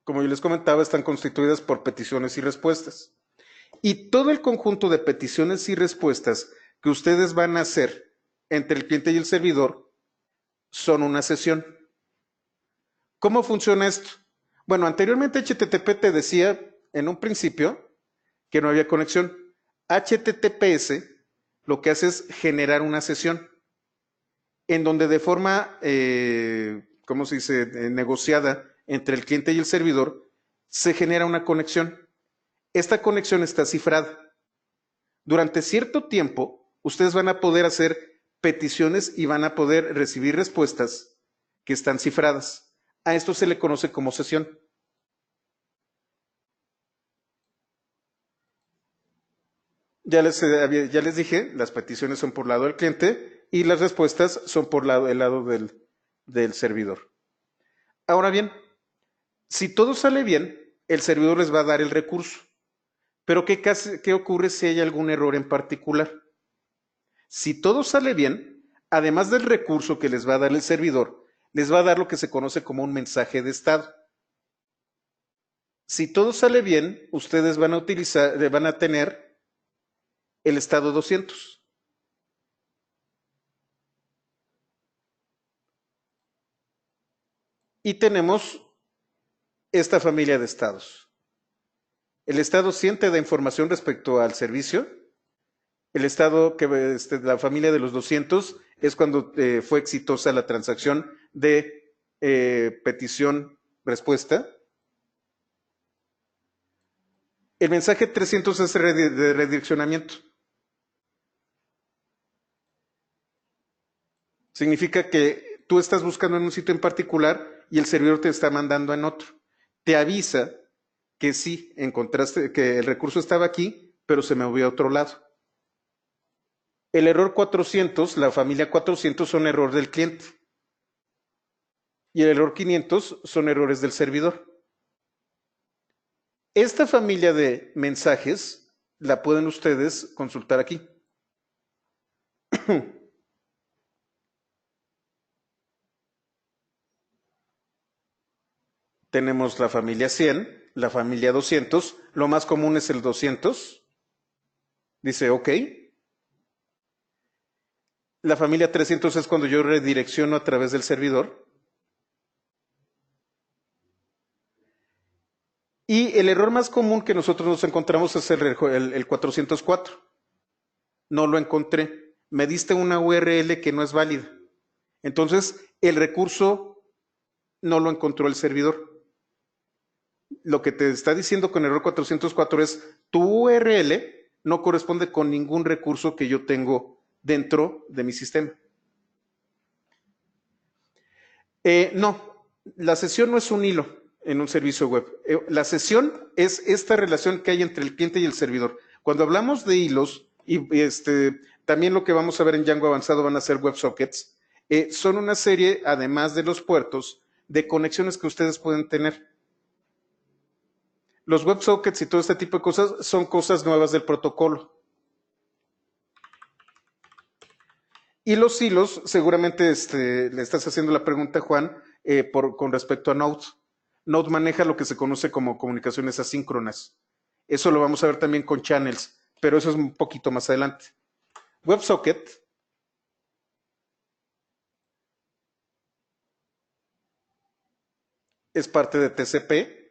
como yo les comentaba, están constituidas por peticiones y respuestas. Y todo el conjunto de peticiones y respuestas que ustedes van a hacer entre el cliente y el servidor son una sesión. ¿Cómo funciona esto? Bueno, anteriormente HTTP te decía en un principio que no había conexión. HTTPS lo que hace es generar una sesión en donde de forma, ¿cómo se dice?, negociada entre el cliente y el servidor, se genera una conexión. Esta conexión está cifrada. Durante cierto tiempo, ustedes van a poder hacer peticiones y van a poder recibir respuestas que están cifradas. A esto se le conoce como sesión. Ya les dije, las peticiones son por lado del cliente y las respuestas son por el lado del servidor. Ahora bien, si todo sale bien, el servidor les va a dar el recurso. Pero ¿qué ocurre si hay algún error en particular? Si todo sale bien, además del recurso que les va a dar el servidor, les va a dar lo que se conoce como un mensaje de estado. Si todo sale bien, ustedes van a tener el estado 200. Y tenemos esta familia de estados. El estado 100 te da información respecto al servicio. El estado la familia de los 200 es cuando fue exitosa la transacción de petición-respuesta. El mensaje 300 es de redireccionamiento. Significa que tú estás buscando en un sitio en particular y el servidor te está mandando en otro. Te avisa que sí, encontraste, que el recurso estaba aquí, pero se movió a otro lado. El error 400, la familia 400 son error del cliente. Y el error 500 son errores del servidor. Esta familia de mensajes la pueden ustedes consultar aquí. Tenemos la familia 100, la familia 200, lo más común es el 200. Dice OK. La familia 300 es cuando yo redirecciono a través del servidor. Y el error más común que nosotros nos encontramos es el 404. No lo encontré. Me diste una URL que no es válida. Entonces, el recurso no lo encontró el servidor. Lo que te está diciendo con error 404 es tu URL no corresponde con ningún recurso que yo tengo dentro de mi sistema. No, la sesión no es un hilo en un servicio web. La sesión es esta relación que hay entre el cliente y el servidor. Cuando hablamos de hilos, y también lo que vamos a ver en Django avanzado van a ser WebSockets, son una serie, además de los puertos, de conexiones que ustedes pueden tener. Los WebSockets y todo este tipo de cosas son cosas nuevas del protocolo. Y los hilos, seguramente le estás haciendo la pregunta, Juan, con respecto a Node. Node maneja lo que se conoce como comunicaciones asíncronas. Eso lo vamos a ver también con channels, pero eso es un poquito más adelante. WebSocket es parte de TCP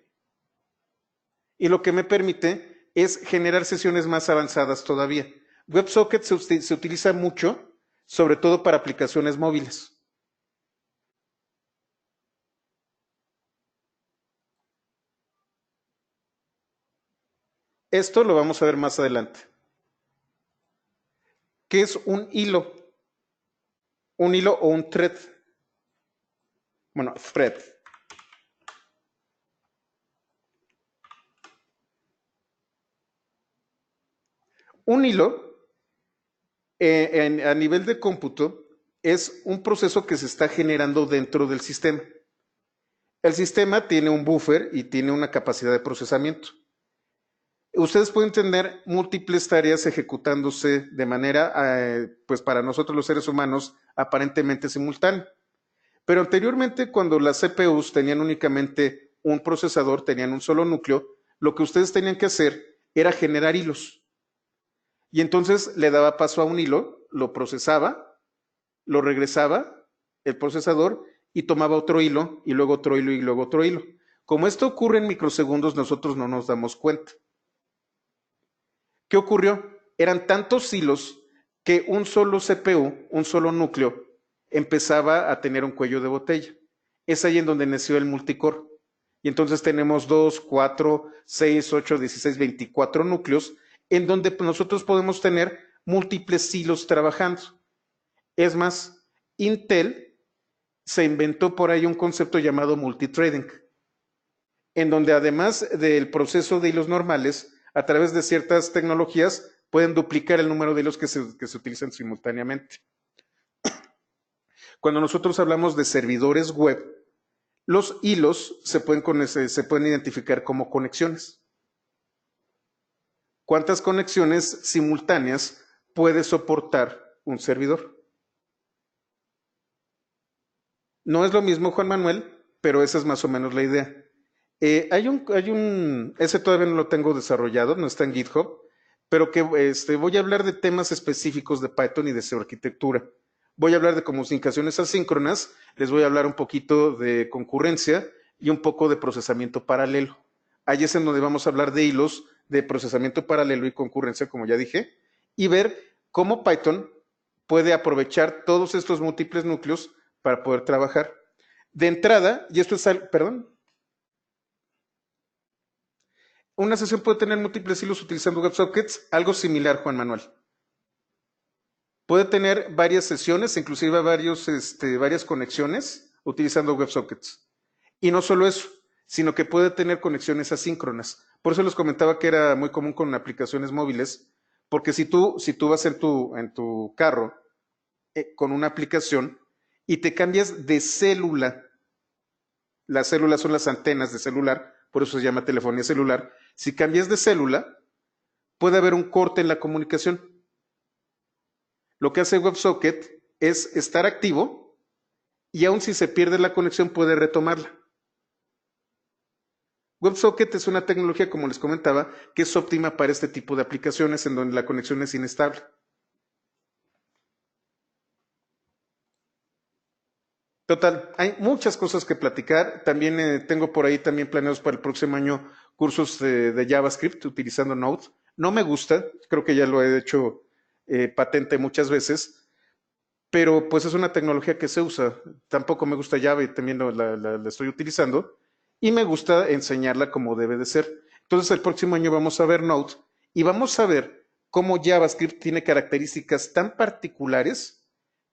y lo que me permite es generar sesiones más avanzadas todavía. WebSocket se utiliza mucho, sobre todo para aplicaciones móviles. Esto lo vamos a ver más adelante. ¿Qué es un hilo? Un hilo o un thread. Bueno, thread. Un hilo A nivel de cómputo, es un proceso que se está generando dentro del sistema. El sistema tiene un buffer y tiene una capacidad de procesamiento. Ustedes pueden tener múltiples tareas ejecutándose de manera, pues para nosotros los seres humanos, aparentemente simultánea. Pero anteriormente, cuando las CPUs tenían únicamente un procesador, tenían un solo núcleo, lo que ustedes tenían que hacer era generar hilos. Y entonces le daba paso a un hilo, lo procesaba, lo regresaba el procesador y tomaba otro hilo y luego otro hilo y luego otro hilo. Como esto ocurre en microsegundos, nosotros no nos damos cuenta. ¿Qué ocurrió? Eran tantos hilos que un solo CPU, un solo núcleo, empezaba a tener un cuello de botella. Es ahí en donde nació el multicore. Y entonces tenemos 2, 4, 6, 8, 16, 24 núcleos en donde nosotros podemos tener múltiples hilos trabajando. Es más, Intel se inventó por ahí un concepto llamado multithreading, en donde además del proceso de hilos normales, a través de ciertas tecnologías, pueden duplicar el número de hilos que se utilizan simultáneamente. Cuando nosotros hablamos de servidores web, los hilos se pueden identificar como conexiones. ¿Cuántas conexiones simultáneas puede soportar un servidor? No es lo mismo, Juan Manuel, pero esa es más o menos la idea. Ese todavía no lo tengo desarrollado, no está en GitHub, pero que voy a hablar de temas específicos de Python y de su arquitectura. Voy a hablar de comunicaciones asíncronas, les voy a hablar un poquito de concurrencia y un poco de procesamiento paralelo. Ahí es en donde vamos a hablar de hilos, de procesamiento paralelo y concurrencia, como ya dije, y ver cómo Python puede aprovechar todos estos múltiples núcleos para poder trabajar. De entrada, y esto es perdón. Una sesión puede tener múltiples hilos utilizando WebSockets, algo similar, Juan Manuel. Puede tener varias sesiones, inclusive varias conexiones utilizando WebSockets. Y no solo eso, sino que puede tener conexiones asíncronas. Por eso les comentaba que era muy común con aplicaciones móviles, porque si tú vas en tu carro con una aplicación y te cambias de célula, las células son las antenas de celular, por eso se llama telefonía celular. Si cambias de célula, puede haber un corte en la comunicación. Lo que hace WebSocket es estar activo y aun si se pierde la conexión puede retomarla. WebSocket es una tecnología, como les comentaba, que es óptima para este tipo de aplicaciones en donde la conexión es inestable. Total, hay muchas cosas que platicar. También tengo por ahí también planeados para el próximo año cursos de JavaScript utilizando Node. No me gusta, creo que ya lo he hecho patente muchas veces, pero pues es una tecnología que se usa. Tampoco me gusta Java y también la estoy utilizando y me gusta enseñarla como debe de ser. Entonces el próximo año vamos a ver Node y vamos a ver cómo JavaScript tiene características tan particulares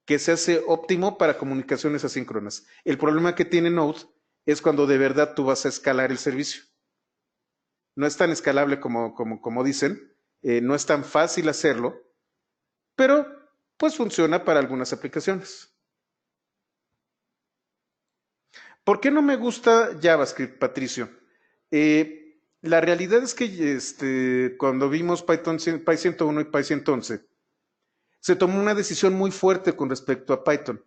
que se hace óptimo para comunicaciones asíncronas. El problema que tiene Node es cuando de verdad tú vas a escalar el servicio. No es tan escalable como dicen, no es tan fácil hacerlo, pero pues funciona para algunas aplicaciones. ¿Por qué no me gusta JavaScript, Patricio? La realidad es que cuando vimos Python, Py 101 y Py 111, se tomó una decisión muy fuerte con respecto a Python.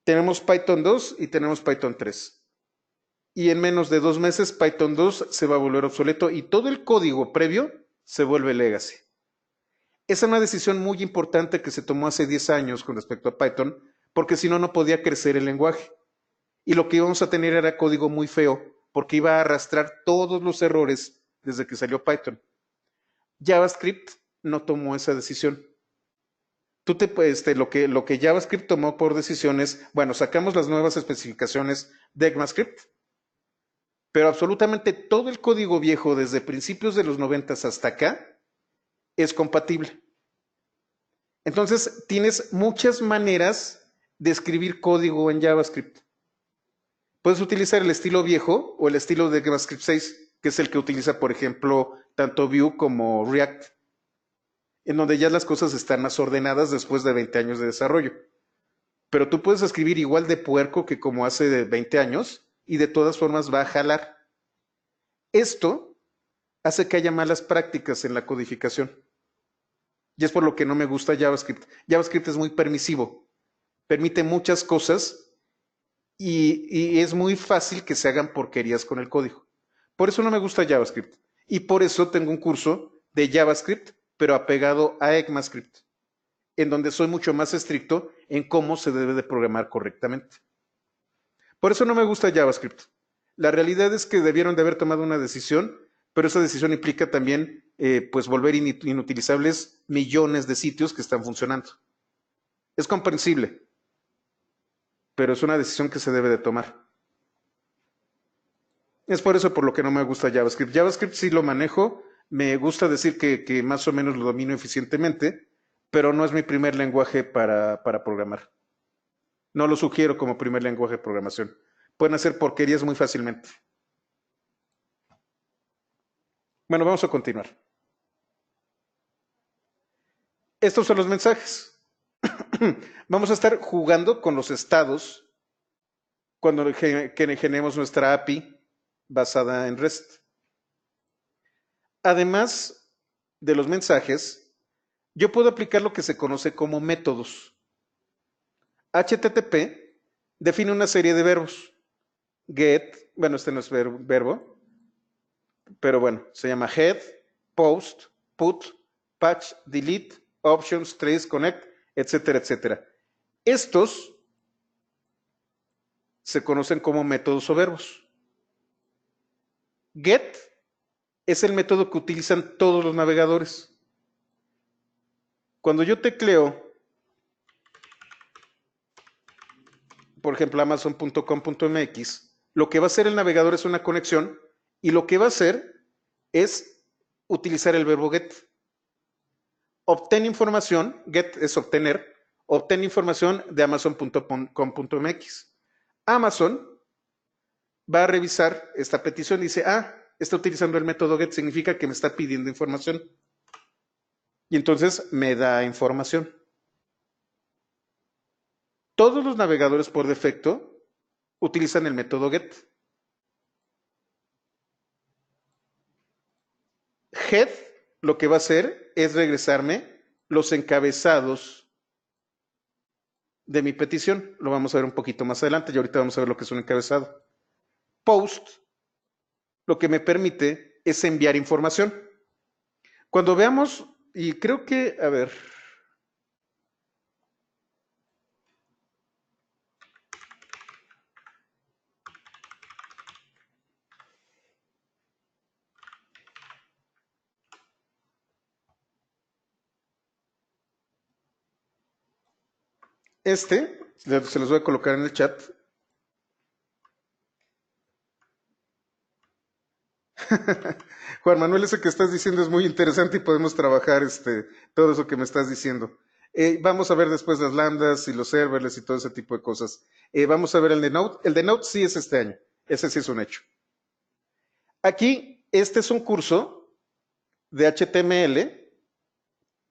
Tenemos Python 2 y tenemos Python 3. Y en menos de 2 meses Python 2 se va a volver obsoleto y todo el código previo se vuelve legacy. Esa es una decisión muy importante que se tomó hace 10 años con respecto a Python, porque si no, no podía crecer el lenguaje. Y lo que íbamos a tener era código muy feo, porque iba a arrastrar todos los errores desde que salió Python. JavaScript no tomó esa decisión. Lo que JavaScript tomó por decisión es, bueno, sacamos las nuevas especificaciones de ECMAScript, pero absolutamente todo el código viejo desde principios de los 90 hasta acá es compatible. Entonces, tienes muchas maneras de escribir código en JavaScript. Puedes utilizar el estilo viejo o el estilo de JavaScript 6, que es el que utiliza, por ejemplo, tanto Vue como React. en donde ya las cosas están más ordenadas después de 20 años de desarrollo. Pero tú puedes escribir igual de puerco que como hace de 20 años y de todas formas va a jalar. Esto hace que haya malas prácticas en la codificación. Y es por lo que no me gusta JavaScript. JavaScript es muy permisivo, permite muchas cosas y es muy fácil que se hagan porquerías con el código. Por eso no me gusta JavaScript. Y por eso tengo un curso de JavaScript, pero apegado a ECMAScript, en donde soy mucho más estricto en cómo se debe de programar correctamente. Por eso no me gusta JavaScript. La realidad es que debieron de haber tomado una decisión, pero esa decisión implica también pues volver inutilizables millones de sitios que están funcionando. Es comprensible, pero es una decisión que se debe de tomar. Es por eso por lo que no me gusta JavaScript. JavaScript sí lo manejo, me gusta decir que más o menos lo domino eficientemente, pero no es mi primer lenguaje para programar. No lo sugiero como primer lenguaje de programación. Pueden hacer porquerías muy fácilmente. Bueno, vamos a continuar. Estos son los mensajes. Vamos a estar jugando con los estados cuando generemos nuestra API basada en REST. Además de los mensajes, yo puedo aplicar lo que se conoce como métodos. HTTP define una serie de verbos. Get, bueno, este no es verbo, pero bueno, se llama head, post, put, patch, delete, options, trace, connect, etcétera, etcétera. Estos se conocen como métodos o verbos. Get es el método que utilizan todos los navegadores. Cuando yo tecleo, por ejemplo, amazon.com.mx, lo que va a hacer el navegador es una conexión y lo que va a hacer es utilizar el verbo get. Obtén información, get es obtener, obtén información de amazon.com.mx. Amazon va a revisar esta petición y dice, está utilizando el método get, significa que me está pidiendo información. Y entonces me da información. Todos los navegadores por defecto utilizan el método get. Head lo que va a hacer es regresarme los encabezados de mi petición. Lo vamos a ver un poquito más adelante y ahorita vamos a ver lo que es un encabezado. Post lo que me permite es enviar información. Cuando veamos, y creo que, a ver, se los voy a colocar en el chat. Juan Manuel, eso que estás diciendo es muy interesante y podemos trabajar todo eso que me estás diciendo. Vamos a ver después las lambdas y los serverless y todo ese tipo de cosas. Vamos a ver el de Node. El de Node sí es este año. Ese sí es un hecho. Aquí, este es un curso de HTML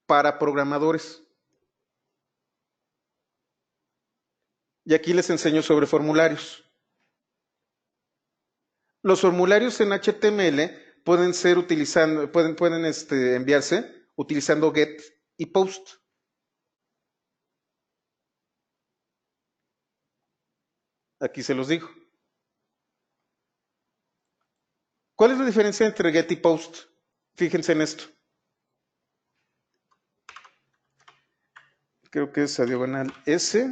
para programadores. Y aquí les enseño sobre formularios. Los formularios en HTML pueden ser enviarse utilizando get y post. Aquí se los digo. ¿Cuál es la diferencia entre get y post? Fíjense en esto. Creo que es a diagonal S.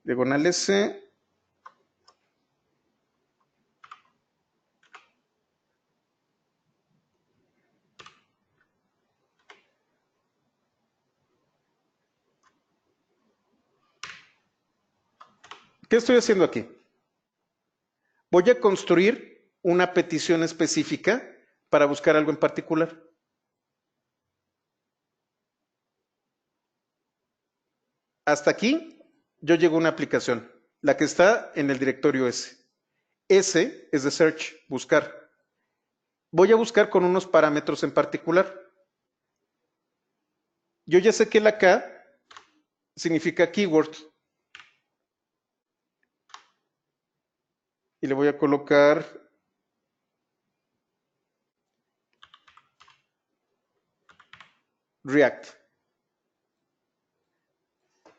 Diagonal S. ¿Qué estoy haciendo aquí? Voy a construir una petición específica para buscar algo en particular. Hasta aquí yo llego a una aplicación, la que está en el directorio S. S es de search, buscar. Voy a buscar con unos parámetros en particular. Yo ya sé que la K significa keyword. Y le voy a colocar React.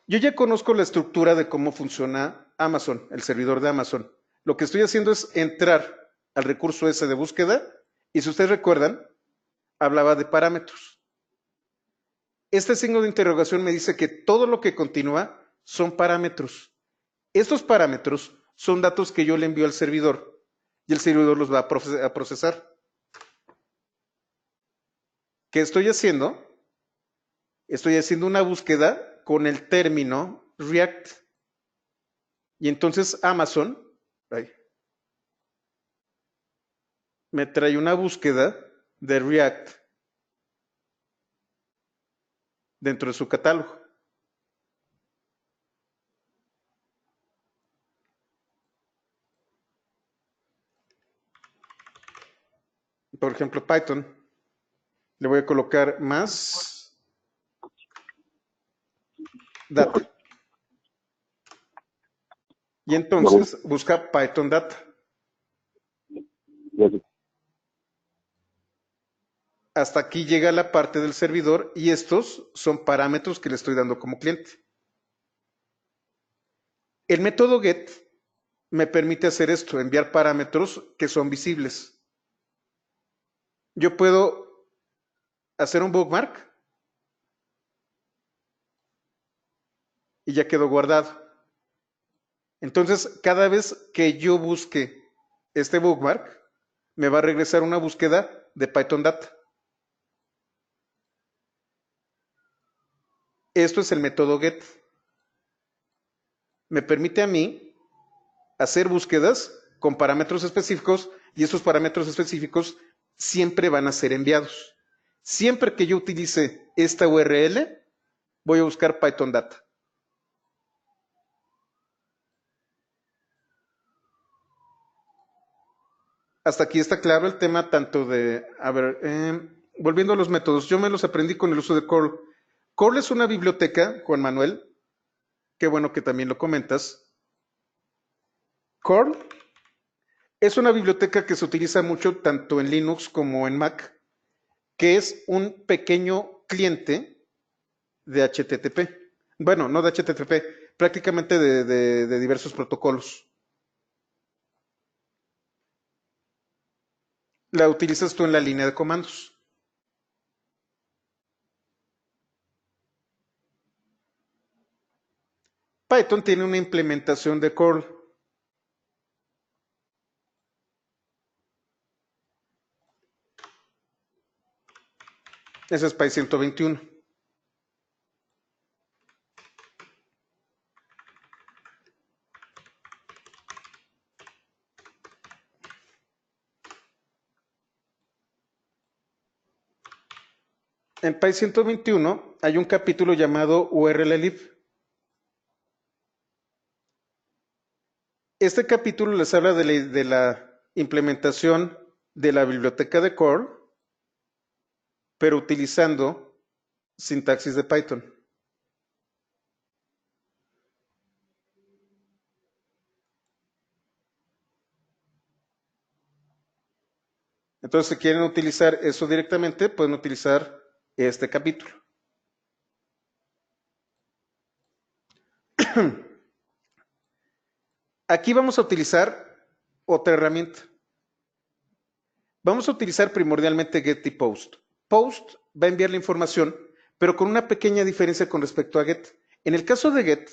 Yo ya conozco la estructura de cómo funciona Amazon, el servidor de Amazon. Lo que estoy haciendo es entrar al recurso ese de búsqueda y si ustedes recuerdan, hablaba de parámetros. Este signo de interrogación me dice que todo lo que continúa son parámetros. Estos parámetros son datos que yo le envío al servidor y el servidor los va a procesar. ¿Qué estoy haciendo? Estoy haciendo una búsqueda con el término React. Y entonces Amazon me trae una búsqueda de React dentro de su catálogo. Por ejemplo, Python. Le voy a colocar más data. Y entonces busca Python data. Hasta aquí llega la parte del servidor y estos son parámetros que le estoy dando como cliente. El método get me permite hacer esto, enviar parámetros que son visibles. Yo puedo hacer un bookmark y ya quedó guardado. Entonces, cada vez que yo busque este bookmark, me va a regresar una búsqueda de Python Data. Esto es el método get. Me permite a mí hacer búsquedas con parámetros específicos y estos parámetros específicos siempre van a ser enviados. Siempre que yo utilice esta URL, voy a buscar Python Data. Hasta aquí está claro el tema tanto de, volviendo a los métodos, yo me los aprendí con el uso de curl. Curl es una biblioteca, Juan Manuel, qué bueno que también lo comentas. Curl es una biblioteca que se utiliza mucho tanto en Linux como en Mac, que es un pequeño cliente de HTTP. Bueno, no de HTTP, prácticamente de diversos protocolos. La utilizas tú en la línea de comandos. Python tiene una implementación de curl. Ese es Py 121. En Py 121 hay un capítulo llamado URLlib. Este capítulo les habla de la implementación de la biblioteca de curl, pero utilizando sintaxis de Python. Entonces, si quieren utilizar eso directamente, pueden utilizar este capítulo. Aquí vamos a utilizar otra herramienta. Vamos a utilizar primordialmente get y post. Post va a enviar la información, pero con una pequeña diferencia con respecto a get. En el caso de get,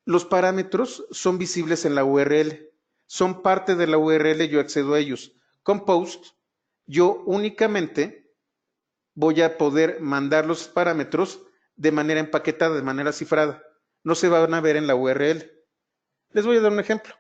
los parámetros son visibles en la URL. Son parte de la URL, yo accedo a ellos. Con post, yo únicamente voy a poder mandar los parámetros de manera empaquetada, de manera cifrada. No se van a ver en la URL. Les voy a dar un ejemplo.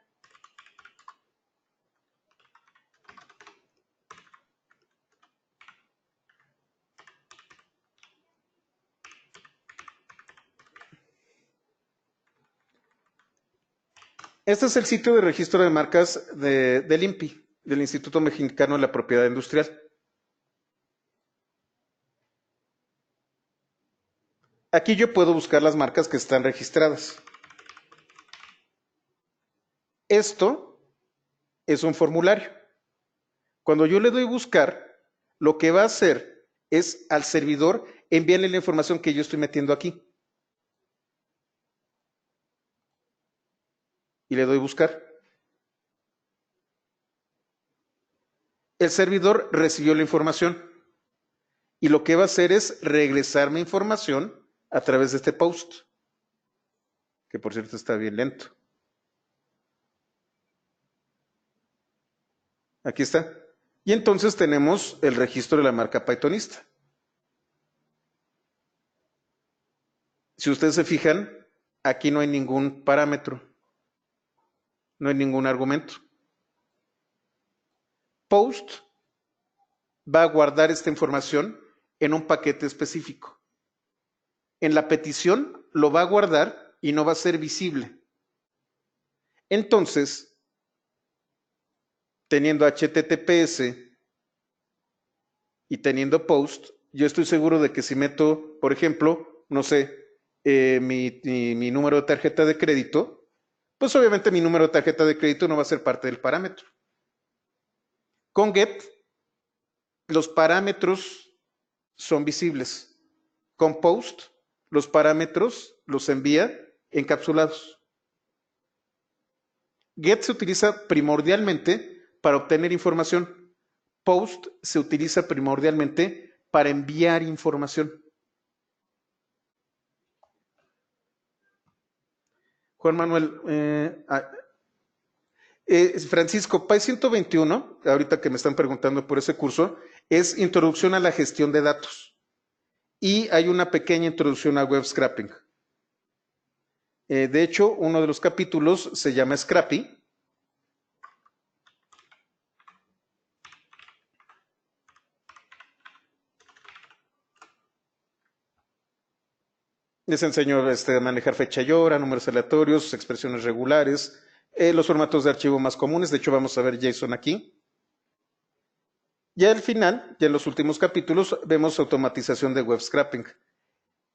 Este es el sitio de registro de marcas del INPI, del Instituto Mexicano de la Propiedad Industrial. Aquí yo puedo buscar las marcas que están registradas. Esto es un formulario. Cuando yo le doy buscar, lo que va a hacer es al servidor enviarle la información que yo estoy metiendo aquí. Y le doy buscar. El servidor recibió la información y lo que va a hacer es regresarme información a través de este post, que por cierto está bien lento. Aquí está. Y entonces tenemos el registro de la marca Pythonista. Si ustedes se fijan, aquí no hay ningún parámetro, no hay ningún argumento. Post va a guardar esta información en un paquete específico. En la petición lo va a guardar y no va a ser visible. Entonces, teniendo HTTPS y teniendo post, yo estoy seguro de que si meto, por ejemplo, no sé, mi número de tarjeta de crédito, pues obviamente mi número de tarjeta de crédito no va a ser parte del parámetro. Con get, los parámetros son visibles. Con post, los parámetros los envía encapsulados. Get se utiliza primordialmente para obtener información. Post se utiliza primordialmente para enviar información. Juan Manuel, Francisco, PAI 121, ahorita que me están preguntando por ese curso, es Introducción a la Gestión de Datos. Y hay una pequeña introducción a web scraping. De hecho, uno de los capítulos se llama Scrappy. Les enseño a manejar fecha y hora, números aleatorios, expresiones regulares, los formatos de archivo más comunes. De hecho, vamos a ver JSON aquí. Ya al final, ya en los últimos capítulos, vemos automatización de web scraping.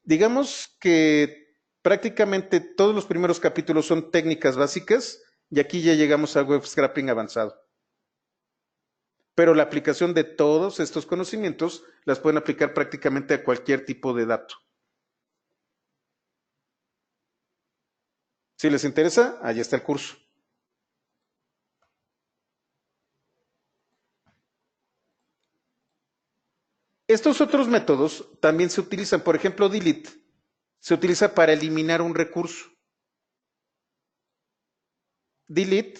Digamos que prácticamente todos los primeros capítulos son técnicas básicas y aquí ya llegamos a web scraping avanzado. Pero la aplicación de todos estos conocimientos las pueden aplicar prácticamente a cualquier tipo de dato. Si les interesa, ahí está el curso. Estos otros métodos también se utilizan, por ejemplo, delete, se utiliza para eliminar un recurso. Delete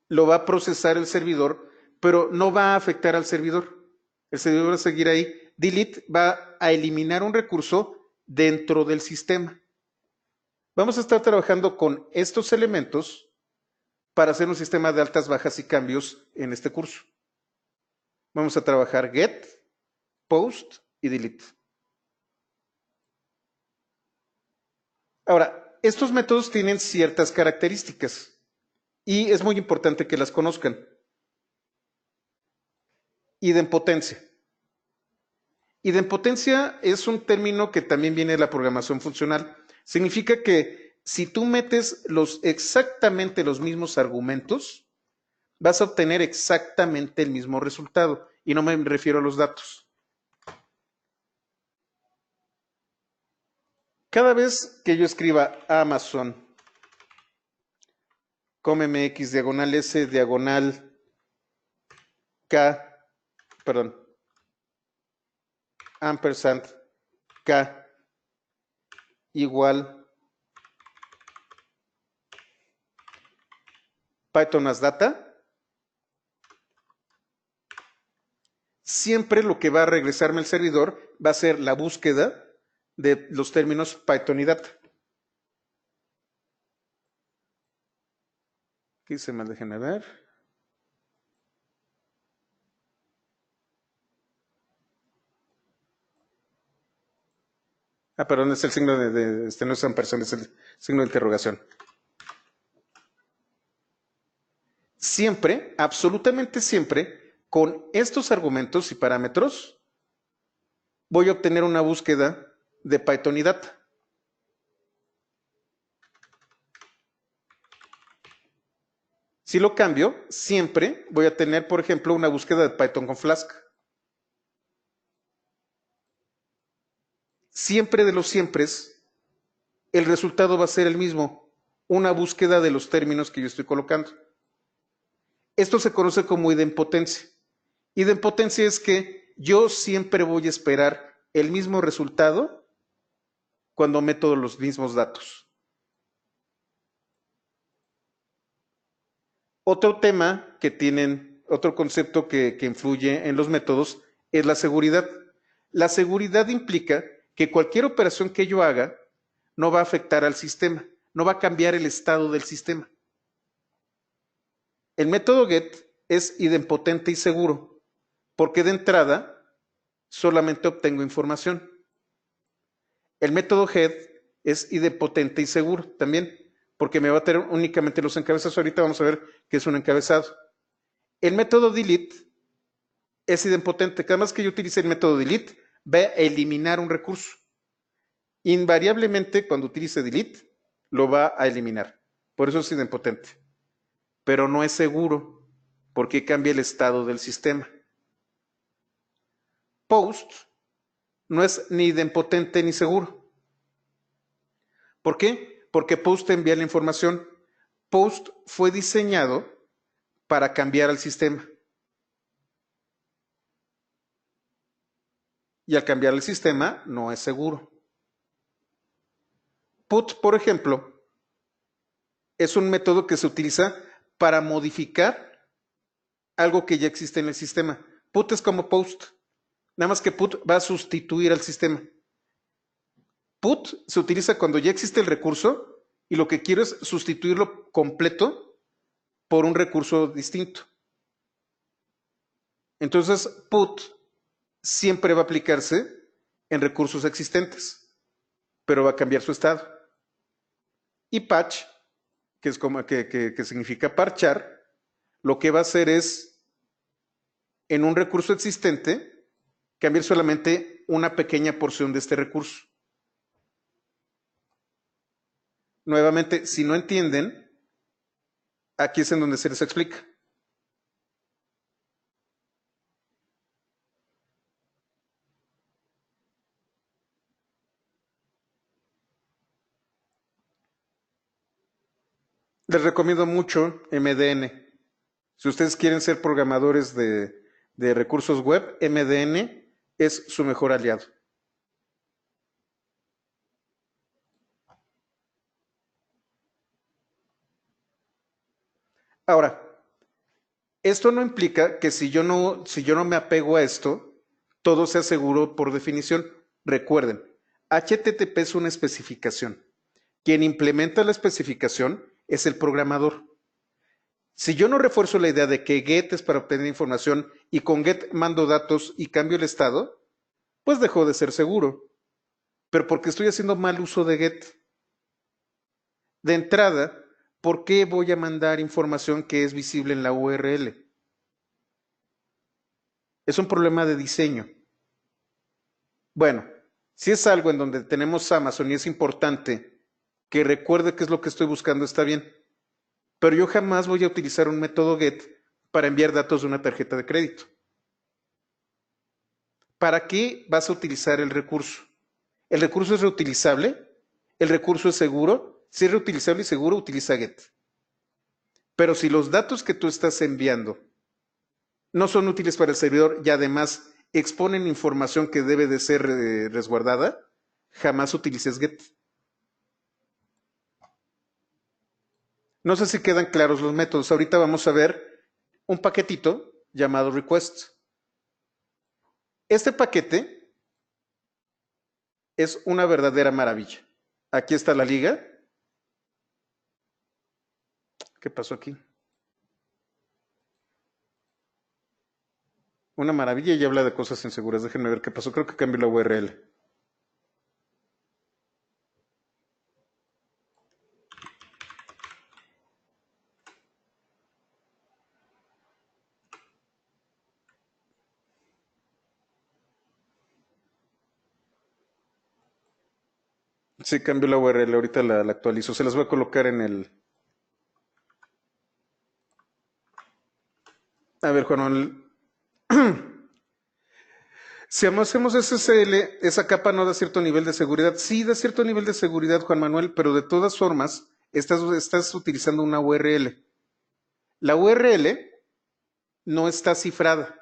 lo va a procesar el servidor, pero no va a afectar al servidor. El servidor va a seguir ahí. Delete va a eliminar un recurso dentro del sistema. Vamos a estar trabajando con estos elementos para hacer un sistema de altas, bajas y cambios en este curso. Vamos a trabajar get, post y delete. Ahora, estos métodos tienen ciertas características y es muy importante que las conozcan. Idempotencia. Idempotencia es un término que también viene de la programación funcional. Significa que si tú metes exactamente los mismos argumentos, vas a obtener exactamente el mismo resultado. Y no me refiero a los datos. Cada vez que yo escriba Amazon, COMMX, diagonal S, diagonal K, perdón, ampersand K igual Python as data, siempre lo que va a regresarme el servidor va a ser la búsqueda de los términos Python y data. Aquí se me dejen ver. Perdón, es el signo no es ampersand, es el signo de interrogación. Siempre, absolutamente siempre, con estos argumentos y parámetros, voy a obtener una búsqueda de Python y Data. Si lo cambio, siempre voy a tener, por ejemplo, una búsqueda de Python con Flask. Siempre de los siempre, el resultado va a ser el mismo, una búsqueda de los términos que yo estoy colocando. Esto se conoce como idempotencia. Idempotencia es que yo siempre voy a esperar el mismo resultado cuando meto los mismos datos. Otro tema que tienen, otro concepto que influye en los métodos es la seguridad. La seguridad implica que cualquier operación que yo haga no va a afectar al sistema, no va a cambiar el estado del sistema. El método get es idempotente y seguro, porque de entrada solamente obtengo información. El método head es idempotente y seguro también, porque me va a tener únicamente los encabezados. Ahorita vamos a ver qué es un encabezado. El método delete es idempotente. Cada vez que yo utilice el método delete, va a eliminar un recurso. Invariablemente, cuando utilice delete, lo va a eliminar. Por eso es idempotente. Pero no es seguro, porque cambia el estado del sistema. Post no es ni idempotente ni seguro. ¿Por qué? Porque Post envía la información. Post fue diseñado para cambiar al sistema. Y al cambiar el sistema no es seguro. Put, por ejemplo, es un método que se utiliza para modificar algo que ya existe en el sistema. Put es como post, nada más que put va a sustituir al sistema. Put se utiliza cuando ya existe el recurso y lo que quiero es sustituirlo completo por un recurso distinto. Entonces, put siempre va a aplicarse en recursos existentes, pero va a cambiar su estado. Y patch, que es como que significa parchar, lo que va a hacer es en un recurso existente cambiar solamente una pequeña porción de este recurso. Nuevamente, si no entienden, aquí es en donde se les explica. Les recomiendo mucho MDN. Si ustedes quieren ser programadores de recursos web, MDN es su mejor aliado. Ahora, esto no implica que si yo no me apego a esto, todo sea seguro por definición. Recuerden, HTTP es una especificación. Quien implementa la especificación es el programador. Si yo no refuerzo la idea de que get es para obtener información y con get mando datos y cambio el estado, pues dejó de ser seguro. Pero porque estoy haciendo mal uso de get. De entrada, ¿por qué voy a mandar información que es visible en la URL? Es un problema de diseño. Bueno, si es algo en donde tenemos Amazon y es importante que recuerde qué es lo que estoy buscando, está bien. Pero yo jamás voy a utilizar un método get para enviar datos de una tarjeta de crédito. ¿Para qué vas a utilizar el recurso? ¿El recurso es reutilizable? ¿El recurso es seguro? Si es reutilizable y seguro, utiliza get. Pero si los datos que tú estás enviando no son útiles para el servidor y además exponen información que debe de ser resguardada, jamás utilices get. No sé si quedan claros los métodos. Ahorita vamos a ver un paquetito llamado request. Este paquete es una verdadera maravilla. Aquí está la liga. ¿Qué pasó aquí? Una maravilla y habla de cosas inseguras. Déjenme ver qué pasó. Creo que cambió la URL. Sí, cambió la URL, ahorita la actualizo. Se las voy a colocar en el... A ver, Juan Manuel. Si hacemos SSL, esa capa no da cierto nivel de seguridad. Sí, da cierto nivel de seguridad, Juan Manuel, pero de todas formas, estás utilizando una URL. La URL no está cifrada.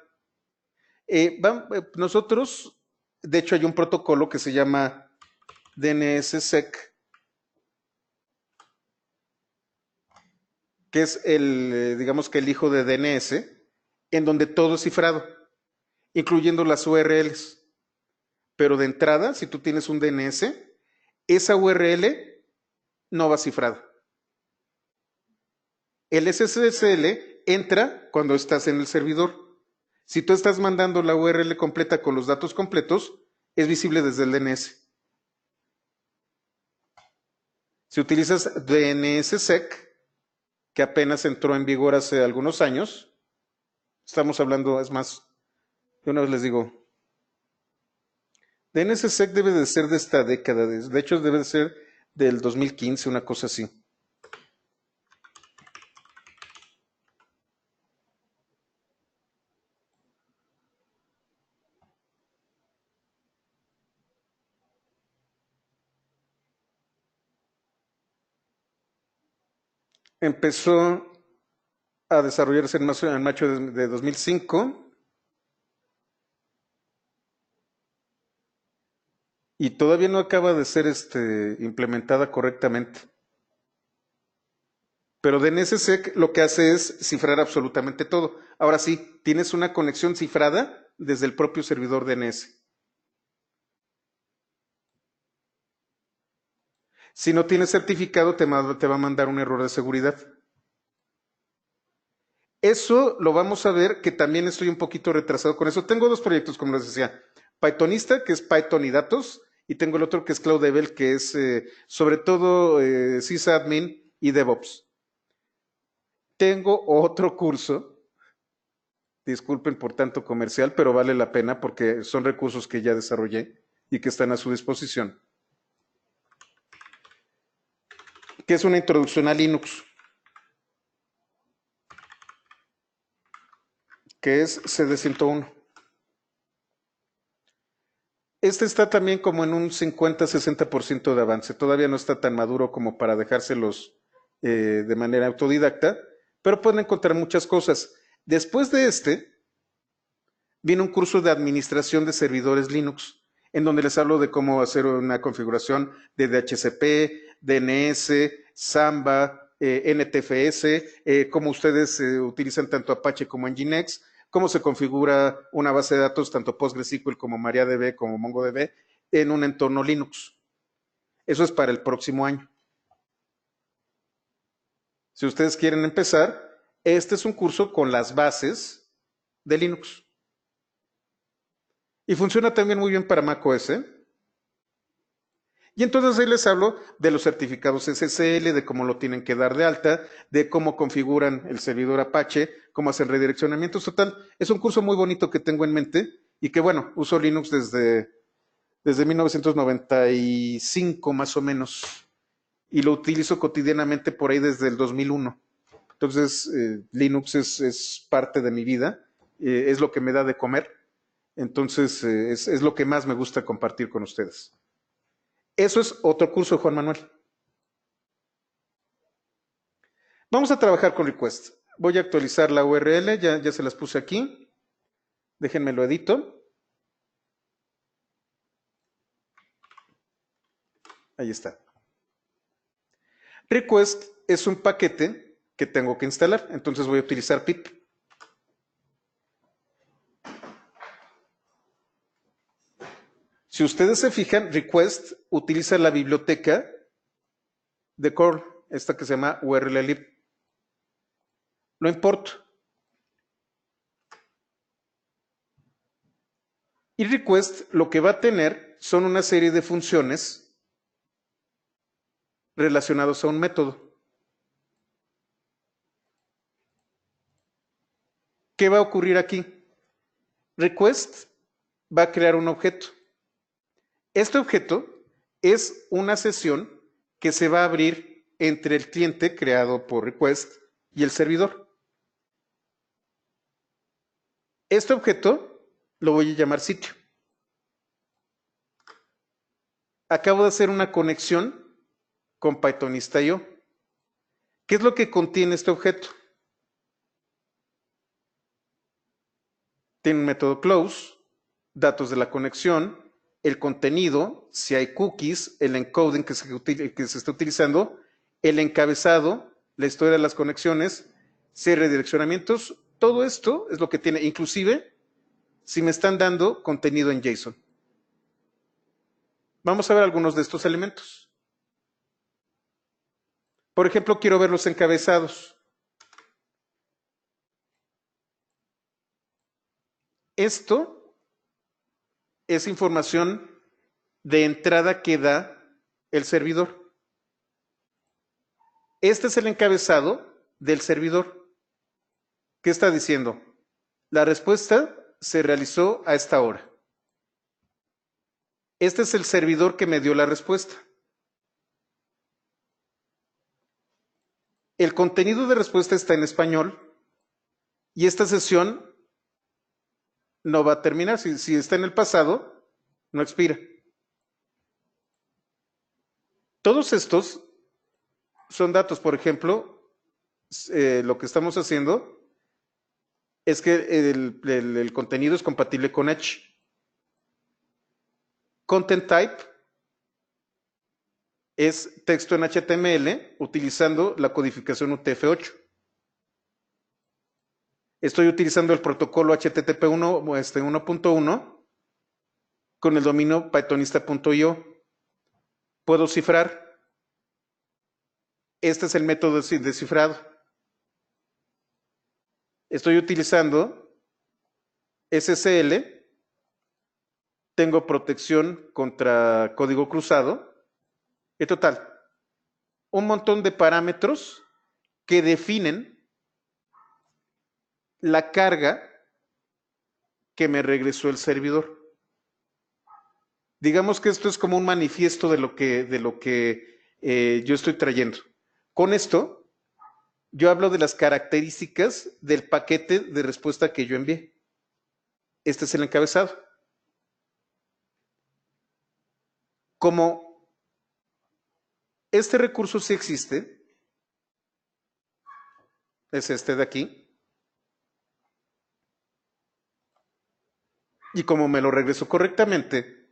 Nosotros, de hecho, hay un protocolo que se llama DNSSEC, que es digamos que el hijo de DNS, en donde todo es cifrado, incluyendo las URLs. Pero de entrada, si tú tienes un DNS, esa URL no va cifrada. El SSL entra cuando estás en el servidor. Si tú estás mandando la URL completa con los datos completos, es visible desde el DNS. Si utilizas DNSSEC, que apenas entró en vigor hace algunos años, estamos hablando, es más, de una vez les digo, DNSSEC debe de ser de esta década, de hecho debe de ser del 2015, una cosa así. Empezó a desarrollarse en mayo de 2005 y todavía no acaba de ser implementada correctamente. Pero DNSSEC lo que hace es cifrar absolutamente todo. Ahora sí, tienes una conexión cifrada desde el propio servidor DNS. Si no tienes certificado, te va a mandar un error de seguridad. Eso lo vamos a ver, que también estoy un poquito retrasado con eso. Tengo dos proyectos, como les decía. Pythonista, que es Python y datos, y tengo el otro que es CloudDevil, que es sobre todo sysadmin y DevOps. Tengo otro curso, disculpen por tanto comercial, pero vale la pena porque son recursos que ya desarrollé y que están a su disposición, que es una introducción a Linux, que es CD101. Este está también como en un 50-60% de avance. Todavía no está tan maduro como para dejárselos de manera autodidacta, pero pueden encontrar muchas cosas. Después de viene un curso de administración de servidores Linux, en donde les hablo de cómo hacer una configuración de DHCP, DNS, Samba, NTFS, cómo ustedes utilizan tanto Apache como Nginx, cómo se configura una base de datos, tanto PostgreSQL como MariaDB como MongoDB, en un entorno Linux. Eso es para el próximo año. Si ustedes quieren empezar, este es un curso con las bases de Linux. Y funciona también muy bien para macOS. Y entonces ahí les hablo de los certificados SSL, de cómo lo tienen que dar de alta, de cómo configuran el servidor Apache, cómo hacen redireccionamientos. Total, es un curso muy bonito que tengo en mente y que bueno, uso Linux desde 1995 más o menos y lo utilizo cotidianamente por ahí desde el 2001. Entonces, Linux es parte de mi vida, es lo que me da de comer. Entonces, es lo que más me gusta compartir con ustedes. Eso es otro curso, Juan Manuel. Vamos a trabajar con request. Voy a actualizar la URL, ya se las puse aquí. Déjenme lo edito. Ahí está. Request es un paquete que tengo que instalar, entonces voy a utilizar pip. Si ustedes se fijan, request utiliza la biblioteca de curl, esta que se llama urllib. Lo importo. Y request lo que va a tener son una serie de funciones relacionados a un método. ¿Qué va a ocurrir aquí? Request va a crear un objeto. Este objeto es una sesión que se va a abrir entre el cliente creado por request y el servidor. Este objeto lo voy a llamar sitio. Acabo de hacer una conexión con Pythonista.io. ¿Qué es lo que contiene este objeto? Tiene un método close, datos de la conexión, el contenido, si hay cookies, el encoding que se está utilizando, el encabezado, la historia de las conexiones, si hay redireccionamientos, todo esto es lo que tiene, inclusive si me están dando contenido en JSON. Vamos a ver algunos de estos elementos. Por ejemplo, quiero ver los encabezados. Esto es información de entrada que da el servidor. Este es el encabezado del servidor. ¿Qué está diciendo? La respuesta se realizó a esta hora. Este es el servidor que me dio la respuesta. El contenido de respuesta está en español y esta sesión no va a terminar. Si está en el pasado, no expira. Todos estos son datos. Por ejemplo, lo que estamos haciendo es que el contenido es compatible con Edge. Content type es texto en HTML utilizando la codificación UTF-8. Estoy utilizando el protocolo HTTP 1.1 con el dominio pythonista.io. Puedo cifrar. Este es el método de cifrado. Estoy utilizando SSL. Tengo protección contra código cruzado. En total, un montón de parámetros que definen la carga que me regresó el servidor. Digamos que esto es como un manifiesto de lo que yo estoy trayendo. Con esto, yo hablo de las características del paquete de respuesta que yo envié. Este es el encabezado. Como este recurso sí existe, es este de aquí, y como me lo regresó correctamente,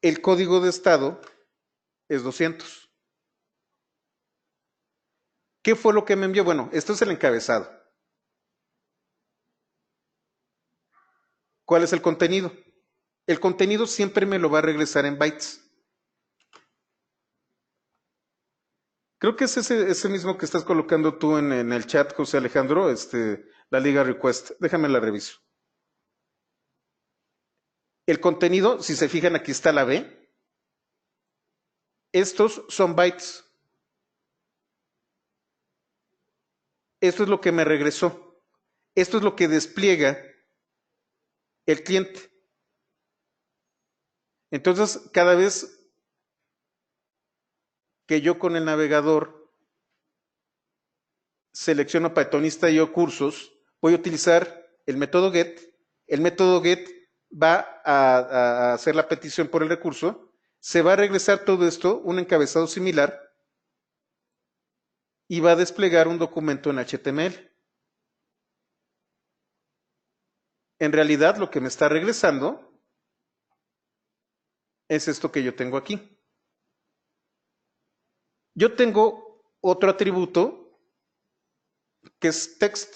el código de estado es 200. ¿Qué fue lo que me envió? Bueno, esto es el encabezado. ¿Cuál es el contenido? El contenido siempre me lo va a regresar en bytes. Creo que es ese mismo que estás colocando tú en el chat, José Alejandro, la liga request. Déjame la reviso. El contenido, si se fijan, aquí está la B. Estos son bytes. Esto es lo que me regresó. Esto es lo que despliega el cliente. Entonces, cada vez que yo con el navegador selecciono Pythonista.io cursos, voy a utilizar el método get. El método get va a hacer la petición por el recurso. Se va a regresar todo esto, un encabezado similar, y va a desplegar un documento en HTML. En realidad, lo que me está regresando es esto que yo tengo aquí. Yo tengo otro atributo que es text.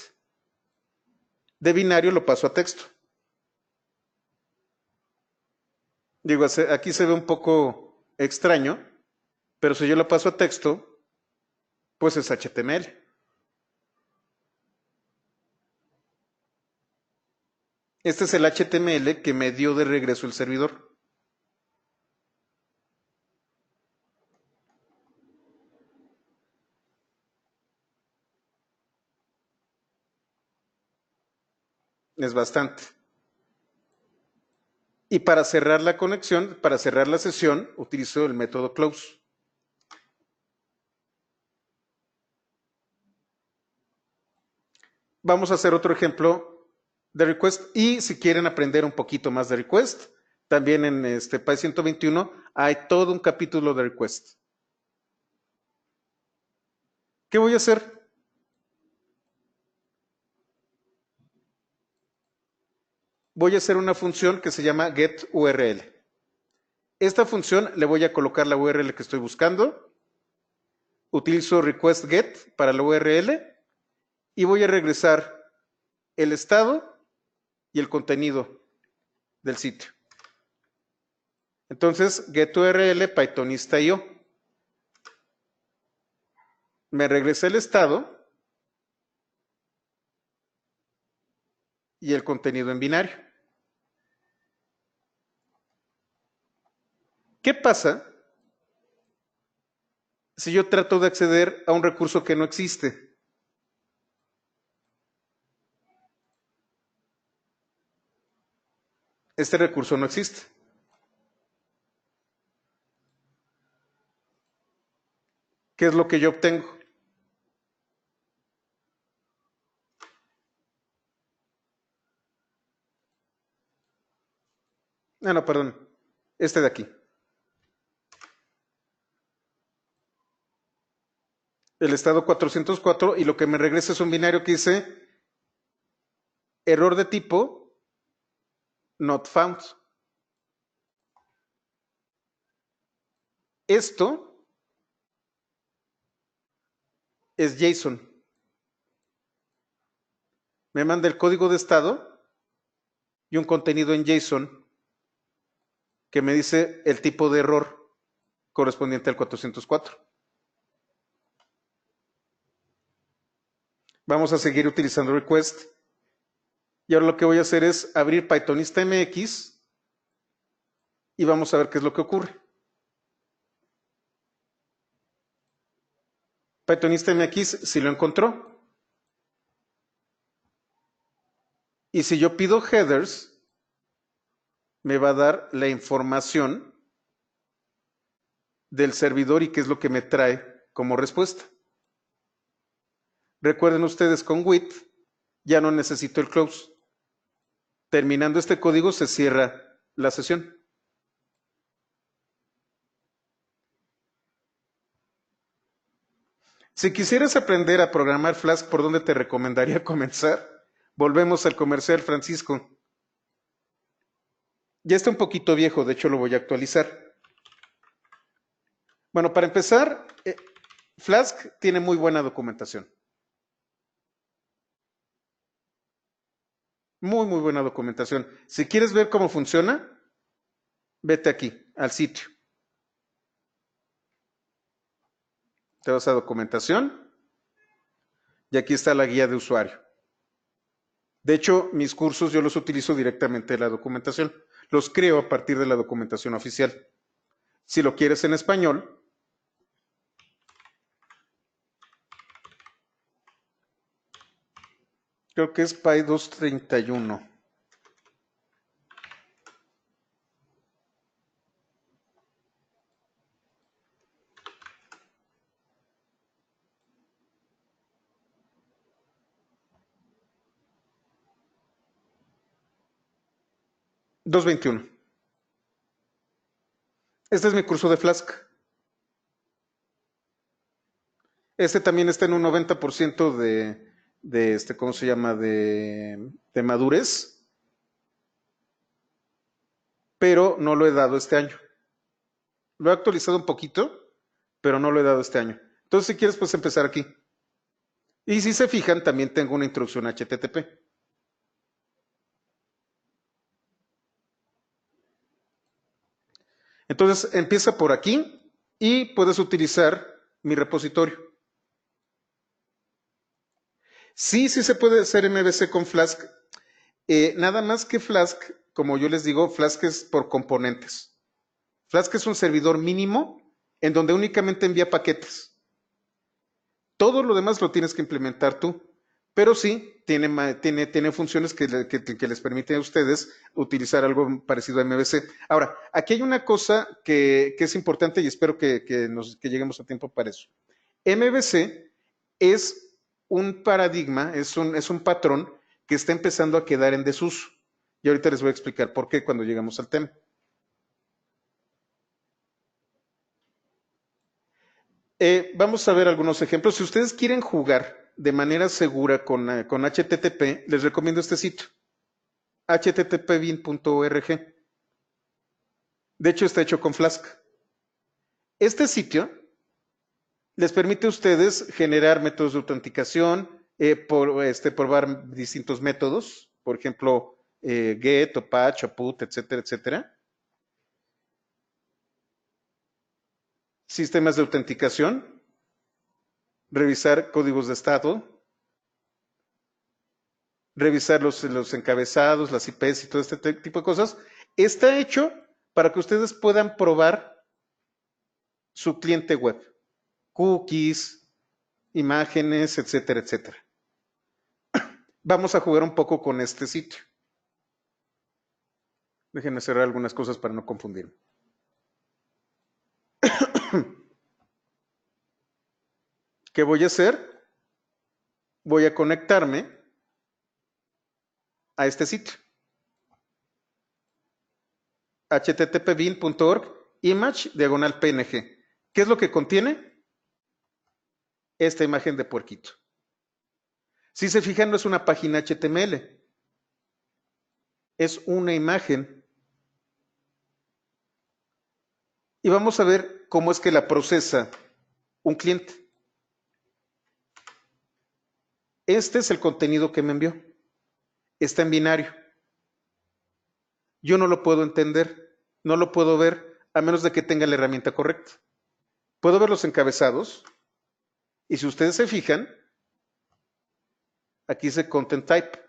De binario lo paso a texto. Digo, aquí se ve un poco extraño, pero si yo lo paso a texto, pues es HTML. Este es el HTML que me dio de regreso el servidor. Es bastante. Y para cerrar la conexión, para cerrar la sesión, utilizo el método close. Vamos a hacer otro ejemplo de request y si quieren aprender un poquito más de request, también en PY 121 hay todo un capítulo de request. ¿Qué voy a hacer? Voy a hacer una función que se llama getURL. Esta función le voy a colocar la URL que estoy buscando. Utilizo requestGet para la URL y voy a regresar el estado y el contenido del sitio. Entonces, getURL pythonista.io. Me regresa el estado y el contenido en binario. ¿Qué pasa si yo trato de acceder a un recurso que no existe? Este recurso no existe. ¿Qué es lo que yo obtengo? Ah, no, perdón. Este de aquí. El estado 404 y lo que me regresa es un binario que dice error de tipo not found. Esto es JSON. Me manda el código de estado y un contenido en JSON que me dice el tipo de error correspondiente al 404. Vamos a seguir utilizando request. Y ahora lo que voy a hacer es abrir Pythonista MX y vamos a ver qué es lo que ocurre. Pythonista MX si lo encontró. Y si yo pido headers, me va a dar la información del servidor y qué es lo que me trae como respuesta. Recuerden ustedes con with, ya no necesito el close. Terminando este código se cierra la sesión. Si quisieras aprender a programar Flask, ¿por dónde te recomendaría comenzar? Volvemos al comercial, Francisco. Ya está un poquito viejo, de hecho lo voy a actualizar. Bueno, para empezar, Flask tiene muy buena documentación. Muy, muy buena documentación. Si quieres ver cómo funciona, vete aquí, al sitio. Te vas a documentación y aquí está la guía de usuario. De hecho, mis cursos yo los utilizo directamente de la documentación. Los creo a partir de la documentación oficial. Si lo quieres en español, creo que es Py 231. Este es mi curso de Flask. Este también está en un 90% ¿cómo se llama? De madurez, pero no lo he dado este año. Lo he actualizado un poquito, pero no lo he dado este año. Entonces, si quieres, pues empezar aquí. Y si se fijan, también tengo una introducción a HTTP. Entonces, empieza por aquí y puedes utilizar mi repositorio. Sí, sí se puede hacer MVC con Flask. Nada más que Flask, como yo les digo, Flask es por componentes. Flask es un servidor mínimo en donde únicamente envía paquetes. Todo lo demás lo tienes que implementar tú. pero sí tiene funciones que les permiten a ustedes utilizar algo parecido a MVC. Ahora, aquí hay una cosa que es importante y espero que lleguemos a tiempo para eso. MVC es un paradigma, es un patrón que está empezando a quedar en desuso. Y ahorita les voy a explicar por qué cuando llegamos al tema. Vamos a ver algunos ejemplos. Si ustedes quieren jugar de manera segura con HTTP, les recomiendo este sitio, httpbin.org. De hecho, está hecho con Flask. Este sitio les permite a ustedes generar métodos de autenticación, probar distintos métodos, por ejemplo, get o patch o put, etcétera, etcétera. Sistemas de autenticación, revisar códigos de estado, revisar los encabezados, las IPs y todo este tipo de cosas. Está hecho para que ustedes puedan probar su cliente web, cookies, imágenes, etcétera, etcétera. Vamos a jugar un poco con este sitio. Déjenme cerrar algunas cosas para no confundirme. ¿Qué voy a hacer? Voy a conectarme a este sitio. httpbin.org image/png. ¿Qué es lo que contiene? Esta imagen de puerquito. Si se fijan, no es una página HTML. Es una imagen. Y vamos a ver cómo es que la procesa un cliente. Este es el contenido que me envió. Está en binario. Yo no lo puedo entender, no lo puedo ver a menos de que tenga la herramienta correcta. Puedo ver los encabezados y si ustedes se fijan, aquí dice Content Type.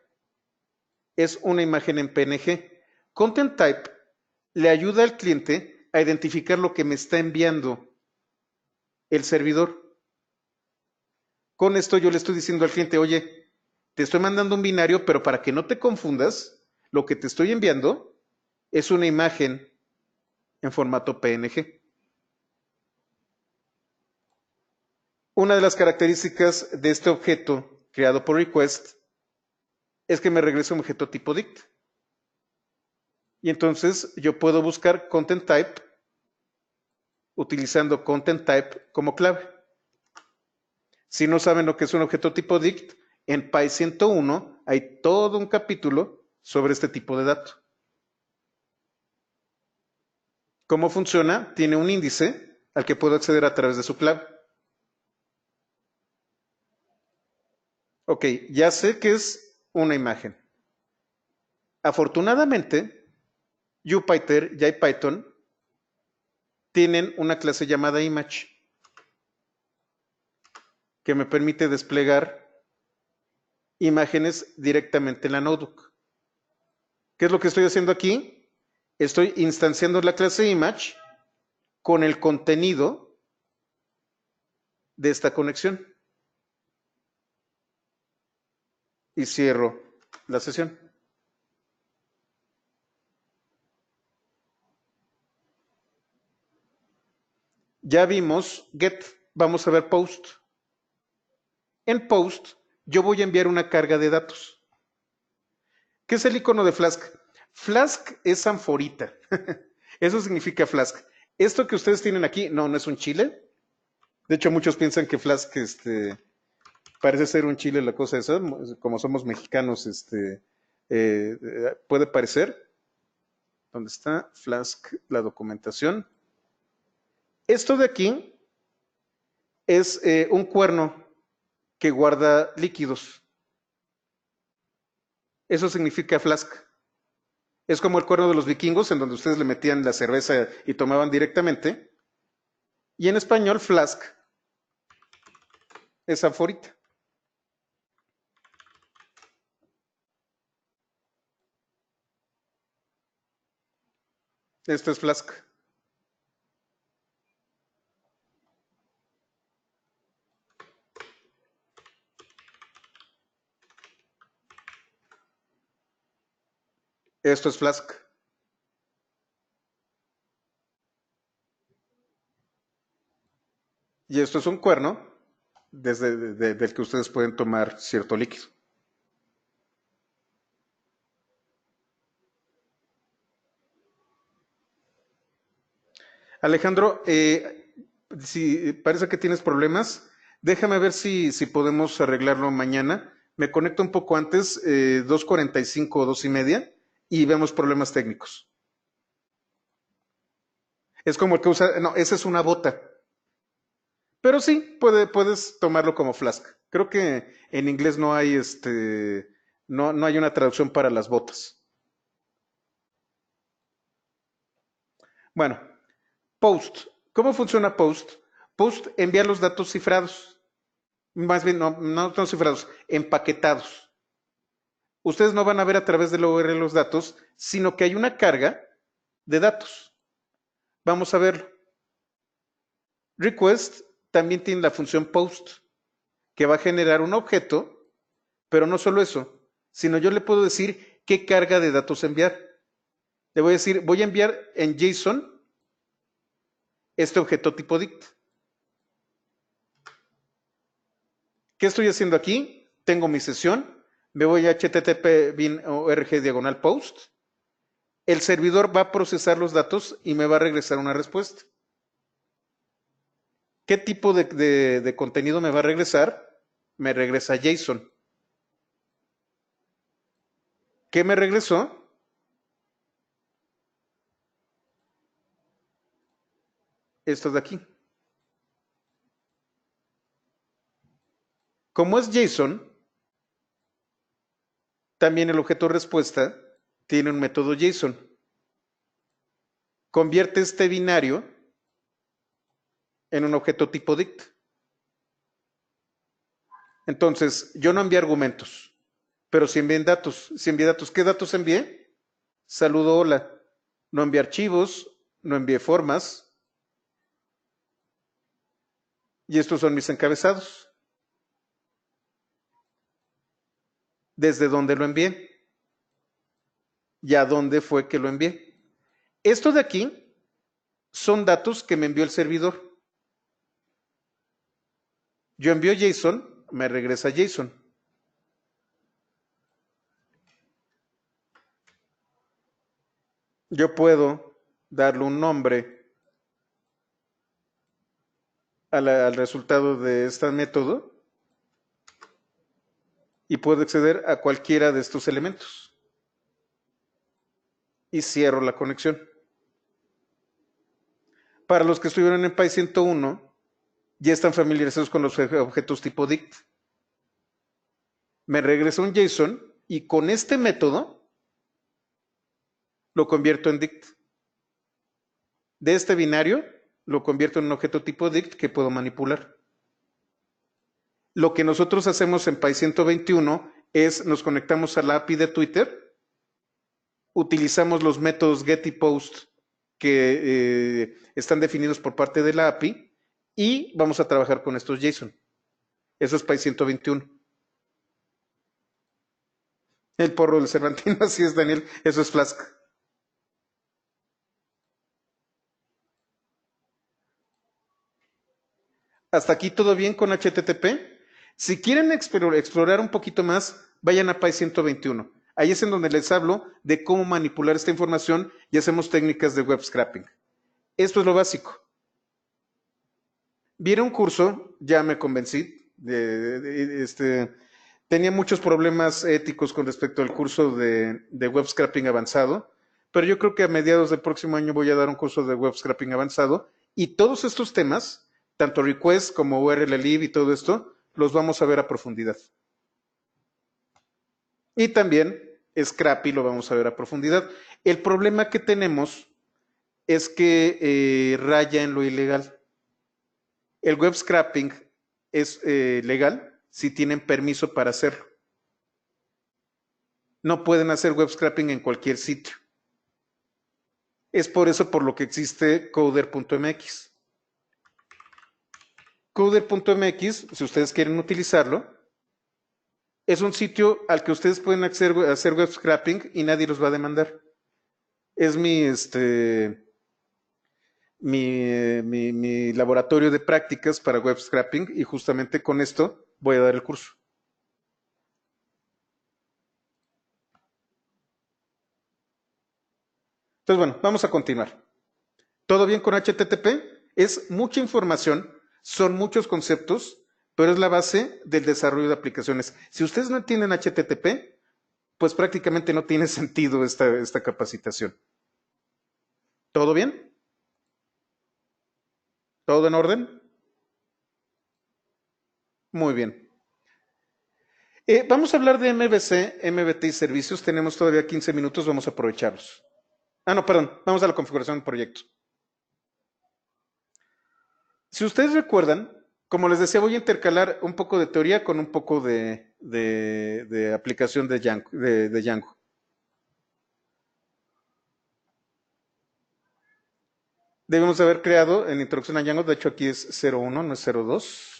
Es una imagen en PNG. Content Type le ayuda al cliente a identificar lo que me está enviando el servidor. Con esto yo le estoy diciendo al cliente, oye, te estoy mandando un binario, pero para que no te confundas, lo que te estoy enviando es una imagen en formato PNG. Una de las características de este objeto creado por request es que me regresa un objeto tipo dict. Y entonces yo puedo buscar content type utilizando content type como clave. Si no saben lo que es un objeto tipo dict, en PY 101 hay todo un capítulo sobre este tipo de dato. ¿Cómo funciona? Tiene un índice al que puedo acceder a través de su clave. Ok, ya sé que es una imagen. Afortunadamente, Jupyter y IPython tienen una clase llamada image que me permite desplegar imágenes directamente en la notebook. ¿Qué es lo que estoy haciendo aquí? Estoy instanciando la clase image con el contenido de esta conexión. Y cierro la sesión. Ya vimos get, vamos a ver post. En post yo voy a enviar una carga de datos. ¿Qué es el icono de Flask? Flask es anforita. Eso significa Flask. Esto que ustedes tienen aquí, no es un chile. De hecho, muchos piensan que Flask parece ser un chile la cosa esa. Como somos mexicanos, puede parecer. ¿Dónde está Flask? La documentación. Esto de aquí es un cuerno que guarda líquidos. Eso significa Flask. Es como el cuerno de los vikingos, en donde ustedes le metían la cerveza y tomaban directamente. Y en español, Flask es anforita. Esto es Flask. Esto es Flask. Y esto es un cuerno del que ustedes pueden tomar cierto líquido. Alejandro, si parece que tienes problemas, déjame ver si podemos arreglarlo mañana. Me conecto un poco antes, 2:45 o 2:30, y vemos problemas técnicos. Es como el que usa, no, esa es una bota. Pero sí, puedes tomarlo como flask. Creo que en inglés no hay no hay una traducción para las botas. Bueno, Post. ¿Cómo funciona Post? Post envía los datos cifrados. Más bien, no cifrados, empaquetados. Ustedes no van a ver a través del URL los datos, sino que hay una carga de datos. Vamos a verlo. Request también tiene la función post, que va a generar un objeto, pero no solo eso, sino yo le puedo decir qué carga de datos enviar. Le voy a decir, voy a enviar en JSON este objeto tipo dict. ¿Qué estoy haciendo aquí? Tengo mi sesión, me voy a http bin org diagonal post. El servidor va a procesar los datos y me va a regresar una respuesta. ¿Qué tipo de contenido me va a regresar? Me regresa JSON. ¿Qué me regresó? Esto de aquí. Como es JSON, también el objeto respuesta tiene un método JSON. Convierte este binario en un objeto tipo dict. Entonces, yo no envié argumentos, pero sí envié datos. Si envié datos, ¿qué datos envié? Saludo, hola. No envié archivos, no envié formas. Y estos son mis encabezados. ¿Desde dónde lo envié? ¿Y a dónde fue que lo envié? Esto de aquí son datos que me envió el servidor. Yo envío JSON, me regresa JSON. Yo puedo darle un nombre al resultado de este método y puedo acceder a cualquiera de estos elementos. Y cierro la conexión. Para los que estuvieron en PY 101, ya están familiarizados con los objetos tipo dict. Me regresa un JSON y con este método lo convierto en dict. De este binario lo convierto en un objeto tipo dict que puedo manipular. Lo que nosotros hacemos en PY 121 es nos conectamos a la API de Twitter, utilizamos los métodos get y post que están definidos por parte de la API y vamos a trabajar con estos JSON. Eso es PY 121. El porro del Cervantino, así es, Daniel, eso es Flask. Hasta aquí todo bien con HTTP. Si quieren explorar un poquito más, vayan a PY 121. Ahí es en donde les hablo de cómo manipular esta información y hacemos técnicas de web scraping. Esto es lo básico. Viene un curso, ya me convencí, tenía muchos problemas éticos con respecto al curso de web scraping avanzado, pero yo creo que a mediados del próximo año voy a dar un curso de web scraping avanzado y todos estos temas, tanto request como URL lib y todo esto, los vamos a ver a profundidad. Y también Scrappy lo vamos a ver a profundidad. El problema que tenemos es que raya en lo ilegal. El web scrapping es legal si tienen permiso para hacerlo. No pueden hacer web scrapping en cualquier sitio. Es por eso por lo que existe coder.mx. Coder.mx, si ustedes quieren utilizarlo, Es un sitio al que ustedes pueden hacer web scraping y nadie los va a demandar. Es mi laboratorio de prácticas para web scraping y justamente con esto voy a dar el curso. Entonces, bueno, vamos a continuar. ¿Todo bien con HTTP? Es mucha información, son muchos conceptos, pero es la base del desarrollo de aplicaciones. Si ustedes no entienden HTTP, pues prácticamente no tiene sentido esta capacitación. ¿Todo bien? ¿Todo en orden? Muy bien. Vamos a hablar de MVC, MVT y servicios. Tenemos todavía 15 minutos, vamos a aprovecharlos. No, perdón, vamos a la configuración del proyecto. Si ustedes recuerdan, como les decía, voy a intercalar un poco de teoría con un poco de aplicación de Django. Debemos haber creado en introducción a Django, de hecho aquí es 01, no es 02.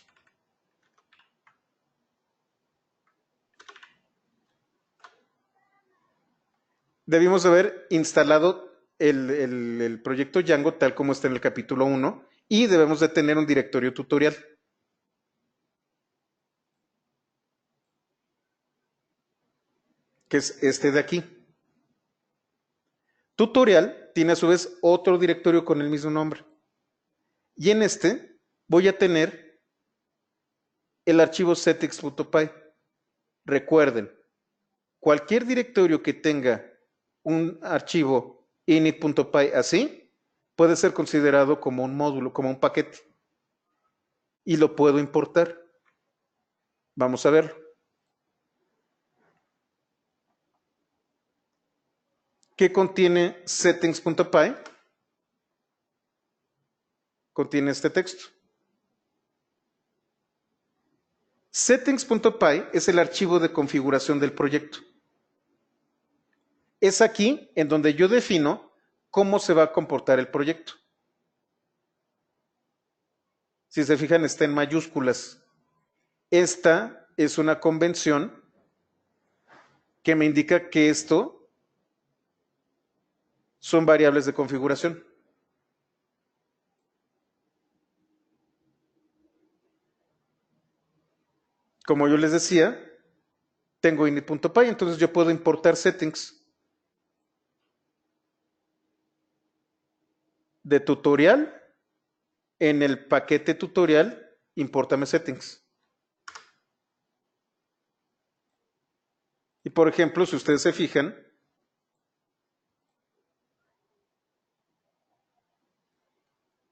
Debimos haber instalado el proyecto Django tal como está en el capítulo 1 y debemos de tener un directorio tutorial. Que es este de aquí. Tutorial tiene a su vez otro directorio con el mismo nombre. Y en este voy a tener el archivo settings.py. Recuerden, cualquier directorio que tenga un archivo init.py así, puede ser considerado como un módulo, como un paquete. Y lo puedo importar. Vamos a verlo. ¿Qué contiene settings.py? Contiene este texto. Settings.py es el archivo de configuración del proyecto. Es aquí en donde yo defino cómo se va a comportar el proyecto. Si se fijan, está en mayúsculas. Esta es una convención que me indica que esto son variables de configuración. Como yo les decía, tengo init.py, entonces yo puedo importar settings. De tutorial, en el paquete tutorial, impórtame settings. Y por ejemplo, si ustedes se fijan,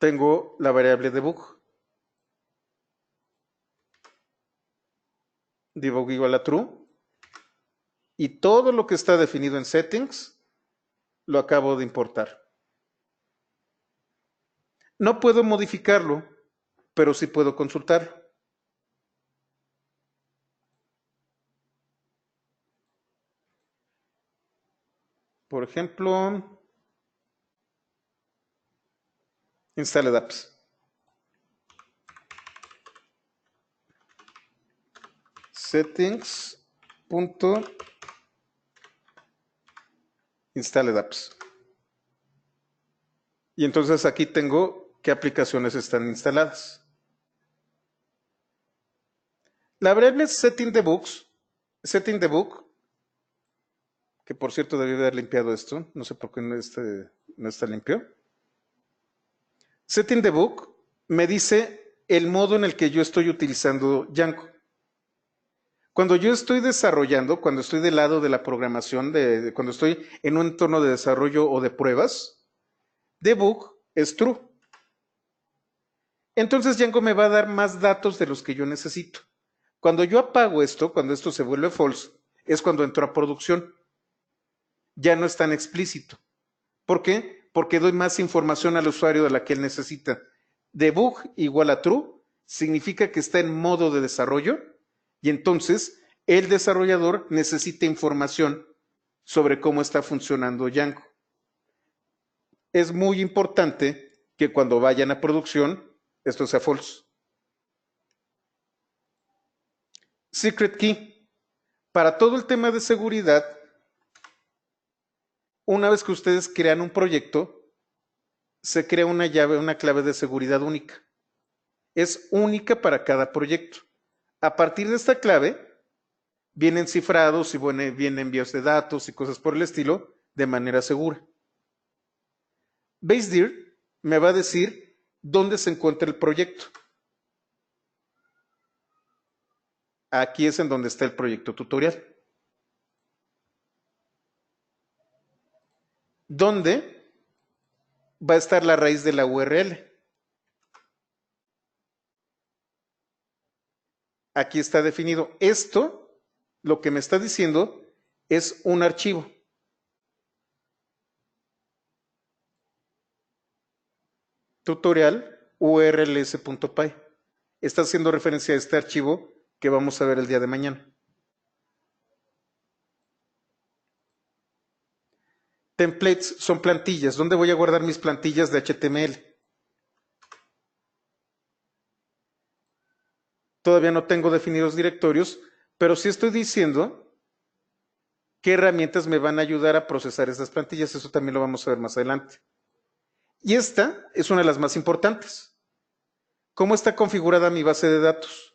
tengo la variable debug. Debug igual a true. Y todo lo que está definido en settings, lo acabo de importar. No puedo modificarlo, pero sí puedo consultarlo. Por ejemplo, installed apps. Settings.installed apps. Y entonces aquí tengo qué aplicaciones están instaladas. La variable setting debug, que por cierto debí haber limpiado esto, no sé por qué no está limpio. Setting debug me dice el modo en el que yo estoy utilizando Django. Cuando yo estoy desarrollando, cuando estoy del lado de la programación, cuando estoy en un entorno de desarrollo o de pruebas, debug es true. Entonces Django me va a dar más datos de los que yo necesito. Cuando yo apago esto, cuando esto se vuelve false, es cuando entro a producción. Ya no es tan explícito. ¿Por qué? Porque doy más información al usuario de la que él necesita. Debug igual a true significa que está en modo de desarrollo y entonces el desarrollador necesita información sobre cómo está funcionando Django. Es muy importante que cuando vayan a producción esto sea false. Secret key. Para todo el tema de seguridad, una vez que ustedes crean un proyecto, se crea una llave, una clave de seguridad única. Es única para cada proyecto. A partir de esta clave, vienen cifrados y vienen envíos de datos y cosas por el estilo de manera segura. BaseDir me va a decir dónde se encuentra el proyecto. Aquí es en donde está el proyecto tutorial. ¿Dónde va a estar la raíz de la URL? Aquí está definido. Esto, lo que me está diciendo, es un archivo. Tutorial urls.py. Está haciendo referencia a este archivo que vamos a ver el día de mañana. Templates son plantillas. ¿Dónde voy a guardar mis plantillas de HTML? Todavía no tengo definidos directorios, pero sí estoy diciendo qué herramientas me van a ayudar a procesar esas plantillas. Eso también lo vamos a ver más adelante. Y esta es una de las más importantes. ¿Cómo está configurada mi base de datos?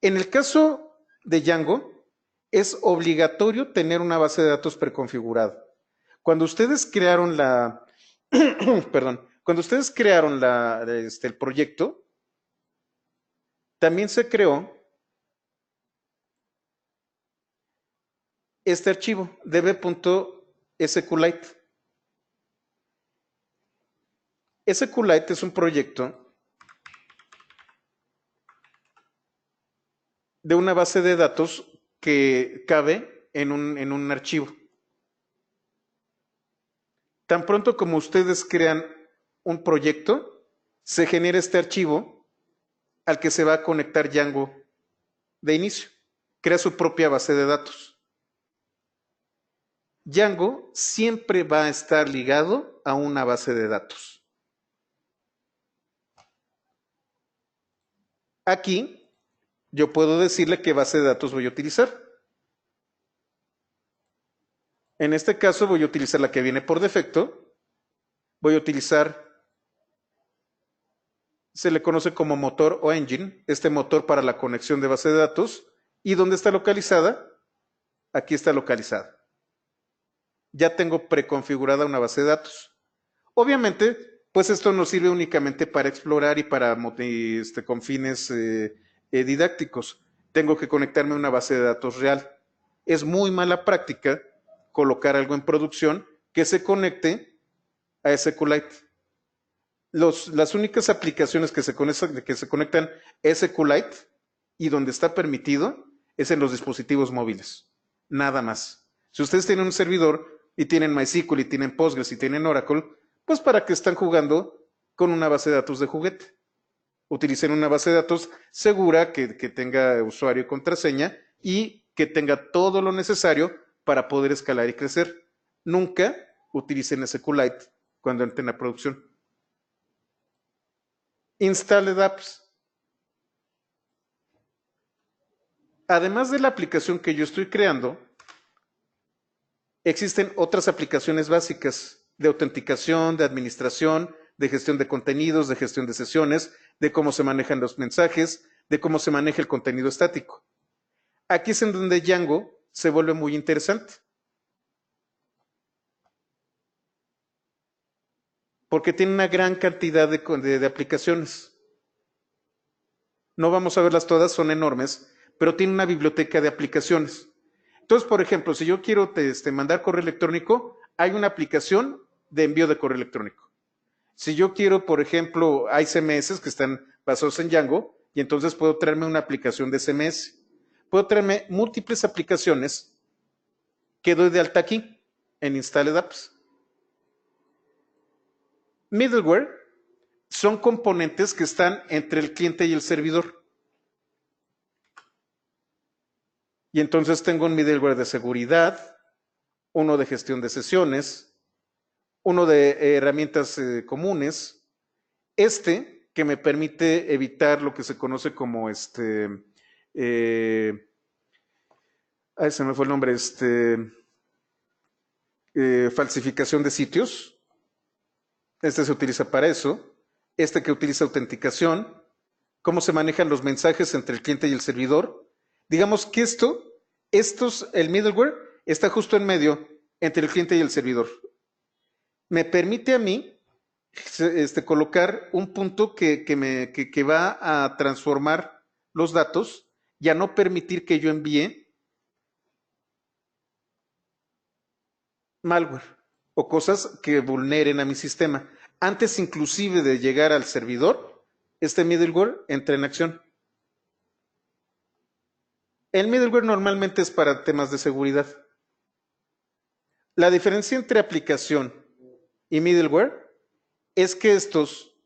En el caso de Django, es obligatorio tener una base de datos preconfigurada. Cuando ustedes crearon cuando ustedes crearon el proyecto, también se creó este archivo, db.sqlite. SQLite es un proyecto de una base de datos que cabe en un archivo. Tan pronto como ustedes crean un proyecto, se genera este archivo al que se va a conectar Django de inicio. Crea su propia base de datos. Django siempre va a estar ligado a una base de datos. Aquí yo puedo decirle qué base de datos voy a utilizar. En este caso voy a utilizar la que viene por defecto. Voy a utilizar, se le conoce como motor o engine, este motor para la conexión de base de datos. ¿Y dónde está localizada? Aquí está localizada. Ya tengo preconfigurada una base de datos. Obviamente, pues esto nos sirve únicamente para explorar y para con fines didácticos. Tengo que conectarme a una base de datos real. Es muy mala práctica colocar algo en producción que se conecte a SQLite. Las únicas aplicaciones que se conectan a SQLite y donde está permitido es en los dispositivos móviles. Nada más. Si ustedes tienen un servidor y tienen MySQL y tienen Postgres y tienen Oracle, pues para qué están jugando con una base de datos de juguete. Utilicen una base de datos segura que tenga usuario y contraseña y que tenga todo lo necesario para poder escalar y crecer. Nunca utilicen SQLite cuando entren a producción. Installed Apps. Además de la aplicación que yo estoy creando, existen otras aplicaciones básicas de autenticación, de administración, de gestión de contenidos, de gestión de sesiones, de cómo se manejan los mensajes, de cómo se maneja el contenido estático. Aquí es en donde Django se vuelve muy interesante. Porque tiene una gran cantidad de aplicaciones. No vamos a verlas todas, son enormes, pero tiene una biblioteca de aplicaciones. Entonces, por ejemplo, si yo quiero mandar correo electrónico, hay una aplicación de envío de correo electrónico. Si yo quiero, por ejemplo, hay CMS que están basados en Django, y entonces puedo traerme una aplicación de CMS. Puedo traerme múltiples aplicaciones que doy de alta aquí, en Installed Apps. Middleware son componentes que están entre el cliente y el servidor. Y entonces tengo un middleware de seguridad, uno de gestión de sesiones, uno de herramientas comunes, que me permite evitar lo que se conoce como Ay, se me fue el nombre, falsificación de sitios. Este se utiliza para eso. Este que utiliza autenticación. Cómo se manejan los mensajes entre el cliente y el servidor. Digamos que el middleware, está justo en medio entre el cliente y el servidor. Me permite a mí colocar un punto que va a transformar los datos y a no permitir que yo envíe malware o cosas que vulneren a mi sistema. Antes inclusive de llegar al servidor, este middleware entra en acción. El middleware normalmente es para temas de seguridad. La diferencia entre aplicación y middleware es que estos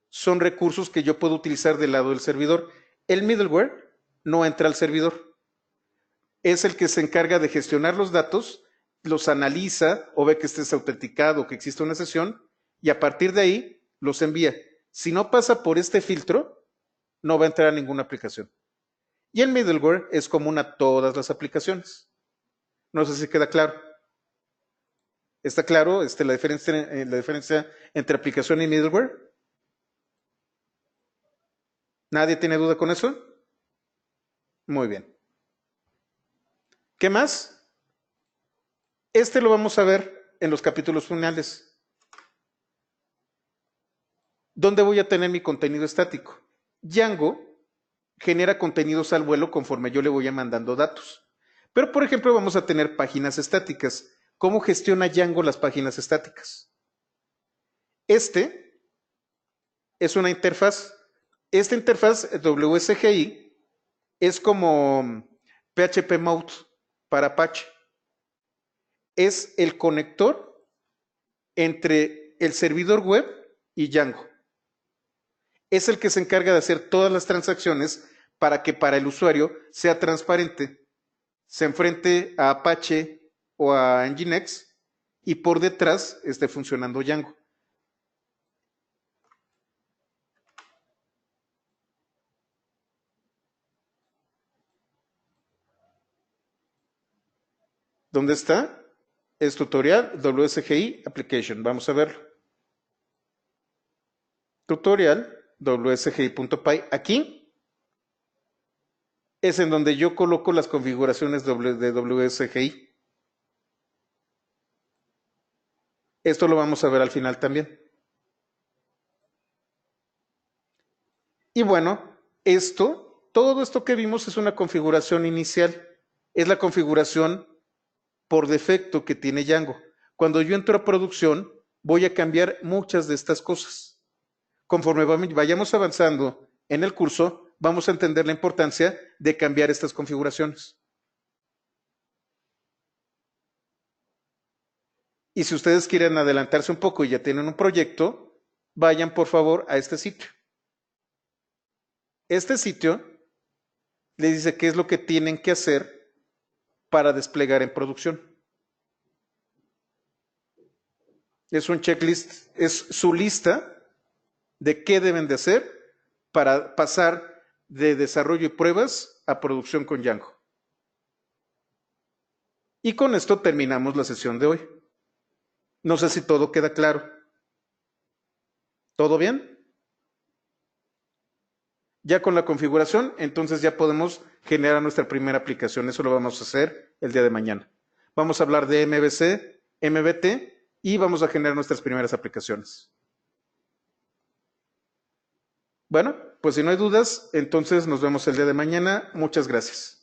son recursos que yo puedo utilizar del lado del servidor. El middleware no entra al servidor. Es el que se encarga de gestionar los datos, los analiza o ve que esté autenticado o que existe una sesión y a partir de ahí los envía. Si no pasa por este filtro, no va a entrar a ninguna aplicación. Y el middleware es común a todas las aplicaciones. No sé si queda claro. ¿Está claro la diferencia entre aplicación y middleware? ¿Nadie tiene duda con eso? Muy bien. ¿Qué más? Lo vamos a ver en los capítulos finales. ¿Dónde voy a tener mi contenido estático? Django genera contenidos al vuelo conforme yo le voy mandando datos. Pero, por ejemplo, vamos a tener páginas estáticas. ¿Cómo gestiona Django las páginas estáticas? Es una interfaz. Esta interfaz WSGI es como PHP Mode para Apache. Es el conector entre el servidor web y Django. Es el que se encarga de hacer todas las transacciones para que para el usuario sea transparente, se enfrente a Apache o a Nginx y por detrás esté funcionando Django. ¿Dónde está? Es tutorial WSGI Application. Vamos a verlo. Tutorial WSGI.py. Aquí es en donde yo coloco las configuraciones de WSGI. Esto lo vamos a ver al final también. Y bueno, todo esto que vimos es una configuración inicial. Es la configuración por defecto que tiene Django. Cuando yo entro a producción, voy a cambiar muchas de estas cosas. Conforme vayamos avanzando en el curso, vamos a entender la importancia de cambiar estas configuraciones. Y si ustedes quieren adelantarse un poco y ya tienen un proyecto, vayan por favor a este sitio. Este sitio les dice qué es lo que tienen que hacer para desplegar en producción. Es un checklist, es su lista de qué deben de hacer para pasar de desarrollo y pruebas a producción con Django. Y con esto terminamos la sesión de hoy. No sé si todo queda claro. ¿Todo bien? Ya con la configuración, entonces ya podemos generar nuestra primera aplicación. Eso lo vamos a hacer el día de mañana. Vamos a hablar de MVC, MVT y vamos a generar nuestras primeras aplicaciones. Bueno, pues si no hay dudas, entonces nos vemos el día de mañana. Muchas gracias.